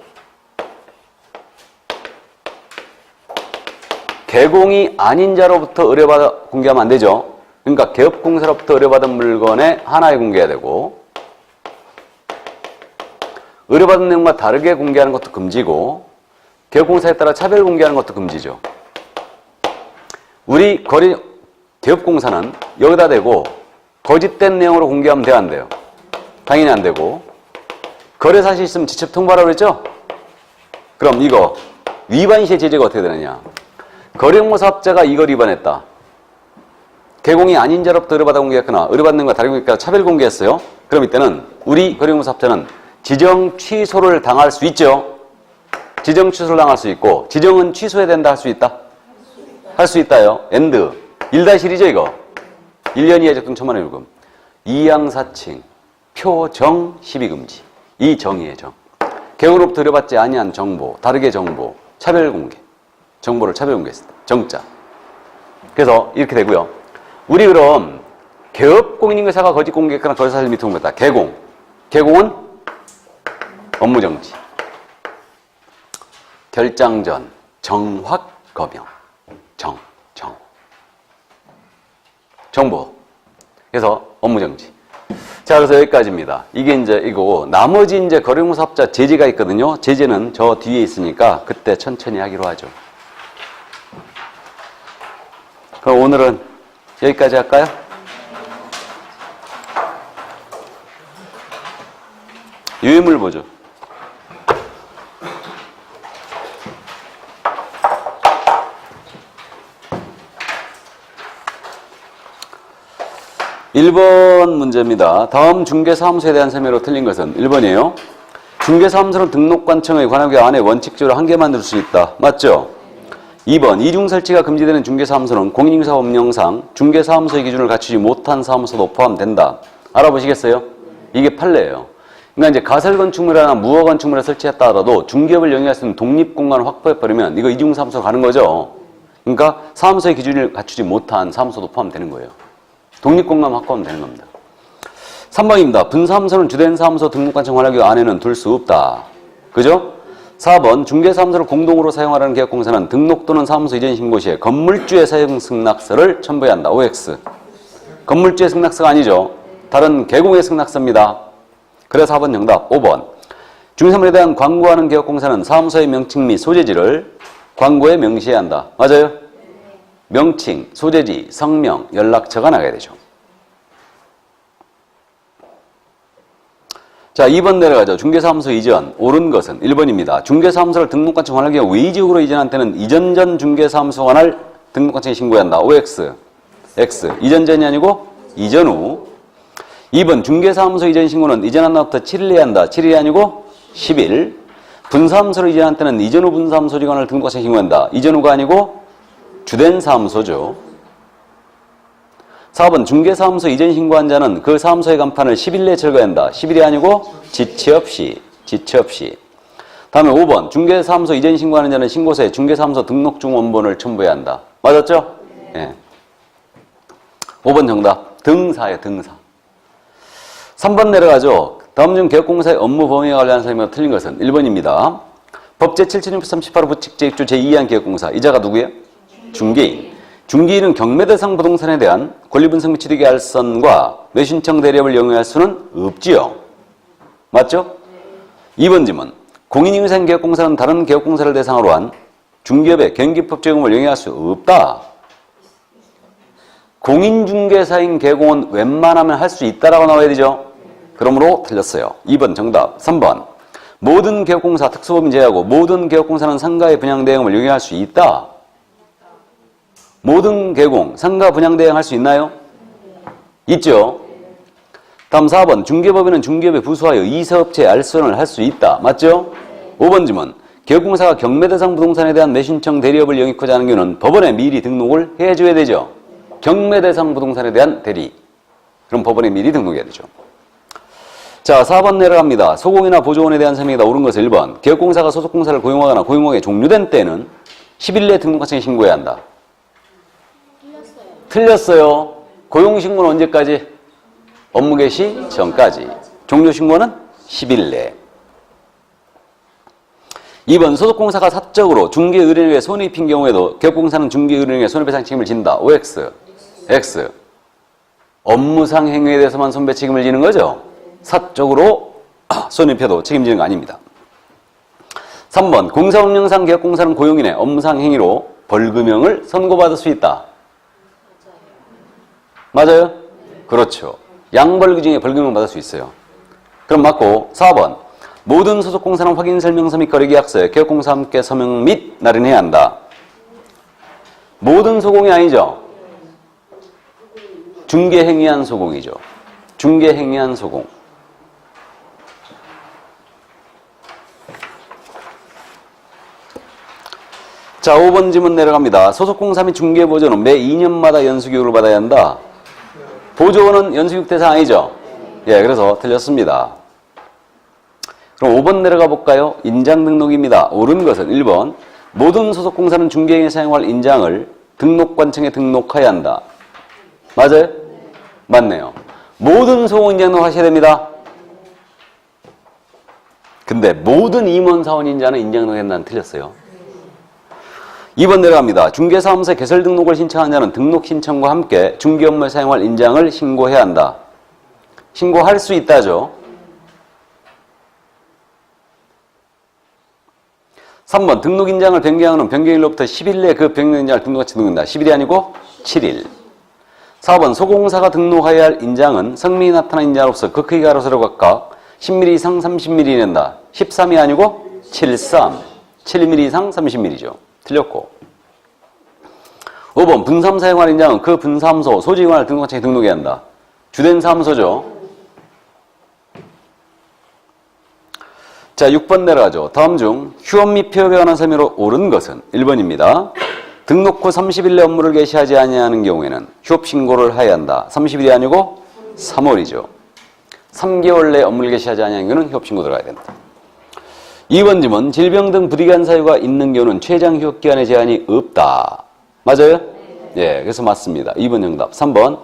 개공이 아닌 자로부터 의뢰받아 공개하면 안 되죠. 그러니까 개업공사로부터 의뢰받은 물건에 하나에 공개해야 되고, 의뢰받은 내용과 다르게 공개하는 것도 금지고, 개업공사에 따라 차별 공개하는 것도 금지죠. 우리 개업공사는 여기다 대고 거짓된 내용으로 공개하면 돼요, 안 돼요? 당연히 안 되고, 거래 사실 있으면 직접 통보하라고 그랬죠? 그럼 이거 위반 시의 제재가 어떻게 되느냐? 거래공사업자가 이걸 위반했다. 개공이 아닌 자로부터 의뢰받아 공개했거나 의뢰받는 것과 다르게 공개했거나 차별 공개했어요. 그럼 이때는 우리 거래공사업자는 지정 취소를 당할 수 있죠. 지정 취소를 당할 수 있고, 지정은 취소해야 된다 할 수 있다? 할 수 있다요. 엔드 1-1이죠 이거. 1년 이하 적등 1,000만 원 요금. 이양사칭 표정 시비금지. 이 정의의 정. 개공으로부터 의뢰받지 아니한 정보, 다르게 정보, 차별 공개. 정보를 차별 공개했을 때 정자. 그래서 이렇게 되고요. 우리 그럼 개업공인인가사가 거짓 공개했거나 거짓 사실 미통 공개했다. 개공. 개공은 업무정지. 결장 전 정확 거명. 정보. 그래서 업무정지. 자, 그래서 여기까지입니다. 이게 이제 이거고, 나머지 이제 거래공사업자 제재가 있거든요. 제재는 저 뒤에 있으니까 그때 천천히 하기로 하죠. 그럼 오늘은 여기까지 할까요? 유해물 보죠. (1번) 문제입니다. 다음 중개사무소에 대한 설명으로 틀린 것은 1번이에요. 중개사무소는 등록관청의 관할구역 안에 원칙적으로 한 개만 둘 수 있다. 맞죠? 2번, 이중 설치가 금지되는 중개사무소는 공인인증사법령상 중개사무소의 기준을 갖추지 못한 사무소도 포함된다. 알아보시겠어요? 이게 판례예요. 그러니까 이제 가설건축물이나 무허건축물에 설치했다 하더라도 중개업을 영위할 수 있는 독립공간을 확보해버리면 이거 이중사무소로 가는 거죠. 그러니까 사무소의 기준을 갖추지 못한 사무소도 포함되는 거예요. 독립공간 확보하면 되는 겁니다. 3번입니다. 분사무소는 주된 사무소 등록관청 관할구역 안에는 둘 수 없다. 그죠? 4번 중개사무소를 공동으로 사용하라는 개업공사는 등록 또는 사무소 이전 신고 시에 건물주의 사용 승낙서를 첨부해야 한다. OX. 건물주의 승낙서가 아니죠. 다른 개공의 승낙서입니다. 그래서 4번 정답. 5번 중개사물에 대한 광고하는 개업공사는 사무소의 명칭 및 소재지를 광고에 명시해야 한다. 맞아요? 명칭, 소재지, 성명, 연락처가 나가야 되죠. 자, 2번 내려가죠. 중개사무소 이전. 옳은 것은 1번입니다. 중개사무소를 등록관청 관할구역 외지역으로 이전한 때는 이전 전 중개사무소 관할 등록관청에 신고해야 한다. OX. X. 이전 전이 아니고 이전 후. 2번 중개사무소 이전 신고는 이전한 날부터 7일 내야 한다. 7일이 아니고 10일. 분사무소를 이전한 때는 이전 후 분사무소 직원을 등록관청에 신고한다. 이전 후가 아니고 주된 사무소죠. 4번 중개사무소 이전 신고한 자는 그 사무소의 간판을 10일 내에 철거한다. 10일이 아니고 지체 없이. 다음에 5번 중개사무소 이전 신고하는 자는 신고서에 중개사무소 등록 중 원본을 첨부해야 한다. 맞았죠? 네. 5번 정답. 등사예요. 등사. 3번 내려가죠. 다음 중 개업공사의 업무 범위와 관련한 설명으로 틀린 것은 1번입니다. 법제 7638호 부칙제입주 제2한 개업공사. 이자가 누구예요? 중개인. 중개인은 경매대상 부동산에 대한 권리분석 및 취득의 알선과 매신청 대리업을 영위할 수는 없지요. 맞죠? 2번 질문. 공인인증사인 개업공사는 다른 개업공사를 대상으로 한 중개업의 경기법 적용을 영위할 수 없다. 공인중개사인 개공은 웬만하면 할 수 있다라고 나와야 되죠. 그러므로 틀렸어요. 2번 정답. 3번. 모든 개업공사 특수법인 제외하고 모든 개업공사는 상가의 분양 대행을 영위할 수 있다. 모든 개공, 상가 분양 대행 할 수 있나요? 있죠. 다음 4번. 중개법인은 중개업에 부수하여 이사업체에 알선을 할 수 있다. 맞죠? 5번 질문. 개업공사가 경매대상 부동산에 대한 매신청 대리업을 영위하고자 하는 경우는 법원에 미리 등록을 해줘야 되죠. 경매대상 부동산에 대한 대리. 그럼 법원에 미리 등록해야 되죠. 자, 4번 내려갑니다. 소공이나 보조원에 대한 설명이다. 옳은 것은 1번. 개업공사가 소속공사를 고용하거나 고용하게 종료된 때는 10일 내에 등록관청에 신고해야 한다. 틀렸어요. 고용신고는 언제까지? 업무 개시 전까지. 종료신고는 10일 내. 2번 소속공사가 사적으로 중개의뢰인에게 손해 입힌 경우에도 기업공사는 중개의뢰인에게 손해배상 책임을 진다. OX. X. 업무상 행위에 대해서만 손배 책임을 지는 거죠. 사적으로 손해입혀도 책임지는 거 아닙니다. 3번 공사운영상 기업공사는 고용인의 업무상 행위로 벌금형을 선고받을 수 있다. 맞아요? 그렇죠. 양벌기 중에 벌금형 받을 수 있어요. 그럼 맞고 4번 모든 소속공사는 확인설명서 및 거래계약서에 기업공사와 함께 서명 및 날인해야 한다. 모든 소공이 아니죠. 중개행위한 소공이죠. 중개행위한 소공. 자, 5번 지문 내려갑니다. 소속공사 및 중개보조는 매 2년마다 연수교육을 받아야 한다. 보조원은 연수교육 대상 아니죠? 예, 그래서 틀렸습니다. 그럼 5번 내려가 볼까요? 인장 등록입니다. 옳은 것은 1번 모든 소속공사는 중개행위에 사용할 인장을 등록관청에 등록해야 한다. 맞아요? 맞네요. 모든 소공 인장 등록하셔야 됩니다. 근데 모든 임원사원 인자는 인장 등록했나는 틀렸어요. 2번 내려갑니다. 중개사무소에 개설 등록을 신청한 자는 등록 신청과 함께 중개 업무에 사용할 인장을 신고해야 한다. 신고할 수 있다죠. 3번 등록 인장을 변경하는 변경일로부터 10일 내에 그 변경 인장을 등록같이 등록한다. 10일이 아니고 7일. 4번 소공사가 등록해야 할 인장은 성명이 나타난 인장으로서 그 크기가 가로세로 각각 10mm 이상 30mm 낸다. 13이 아니고 73. 7mm 이상 30mm죠. 틀렸고. 5번 분사무소 사용할 인장은 그 분사무소 소지기관을 등록장에 등록해야 한다. 주된 사무소죠. 자, 6번 내려가죠. 다음 중 휴업 및 폐업에 관한 설명으로 옳은 것은 1번입니다. 등록 후 30일 내 업무를 개시하지 아니하는 경우에는 휴업 신고를 해야 한다. 30일이 아니고 3월이죠. 3개월 내 업무를 개시하지 아니하는 경우는 휴업 신고 들어가야 된다. 2번 질문 질병 등 불이한 사유가 있는 경우는 최장 휴업 기간의 제한이 없다. 맞아요? 예, 그래서 맞습니다. 2번 정답. 3번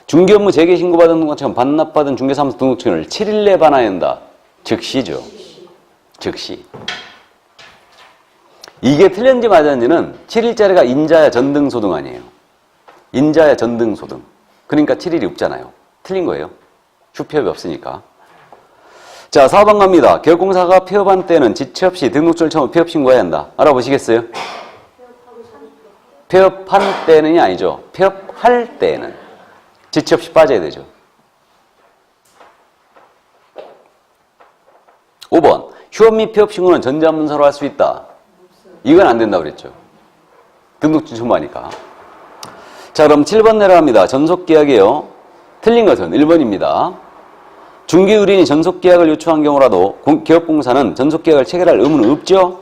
중개업무 재개 신고받은 등록증은 반납받은 중개사무소 등록증을 7일 내에 반환해야 한다. 즉시죠. 즉시. 이게 틀렸는지 맞았는지는 7일짜리가 인자야 전등소등 아니에요. 인자야 전등소등. 그러니까 7일이 없잖아요. 틀린 거예요. 휴폐업이 없으니까. 자, 4번 갑니다. 기업공사가 폐업한 때는 지체 없이 등록증을 처음 폐업 신고해야 한다. 알아보시겠어요? 폐업한 때는이 아니죠. 폐업할 때는 지체 없이 빠져야 되죠. 5번 휴업 및 폐업 신고는 전자문서로 할 수 있다. 이건 안 된다고 그랬죠. 등록증 첨부하니까. 자, 그럼 7번 내려갑니다. 전속계약이에요. 틀린 것은 1번입니다. 중개의뢰인이 전속계약을 요청한 경우라도 기업공사는 전속계약을 체결할 의무는 없죠.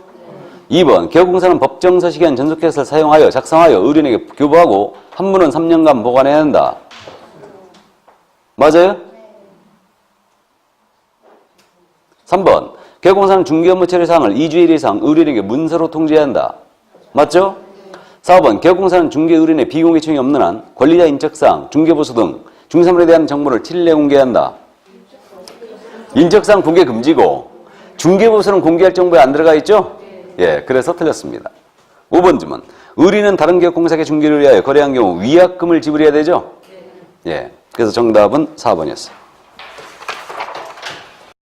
2번 기업공사는 법정서식에 한 전속계약서를 사용하여 작성하여 의뢰인에게 교부하고 한문은 3년간 보관해야 한다. 맞아요? 3번 기업공사는 중개업무 처리 사항을 2주일 이상 의뢰인에게 문서로 통지해야 한다. 맞죠? 4번 기업공사는 중개의뢰인의 비공개 요청이 없는 한 권리자 인적사항, 중개보수 등 중개사물에 대한 정보를 7일 내에 공개해야 한다. 인적사항 공개 금지고 중개보수는 공개할 정보에 안 들어가 있죠? 예, 그래서 틀렸습니다. 5번 질문. 의뢰인은 다른 기업공사에게 중개를 위하여 거래한 경우 위약금을 지불해야 되죠? 예, 그래서 정답은 4번이었어요.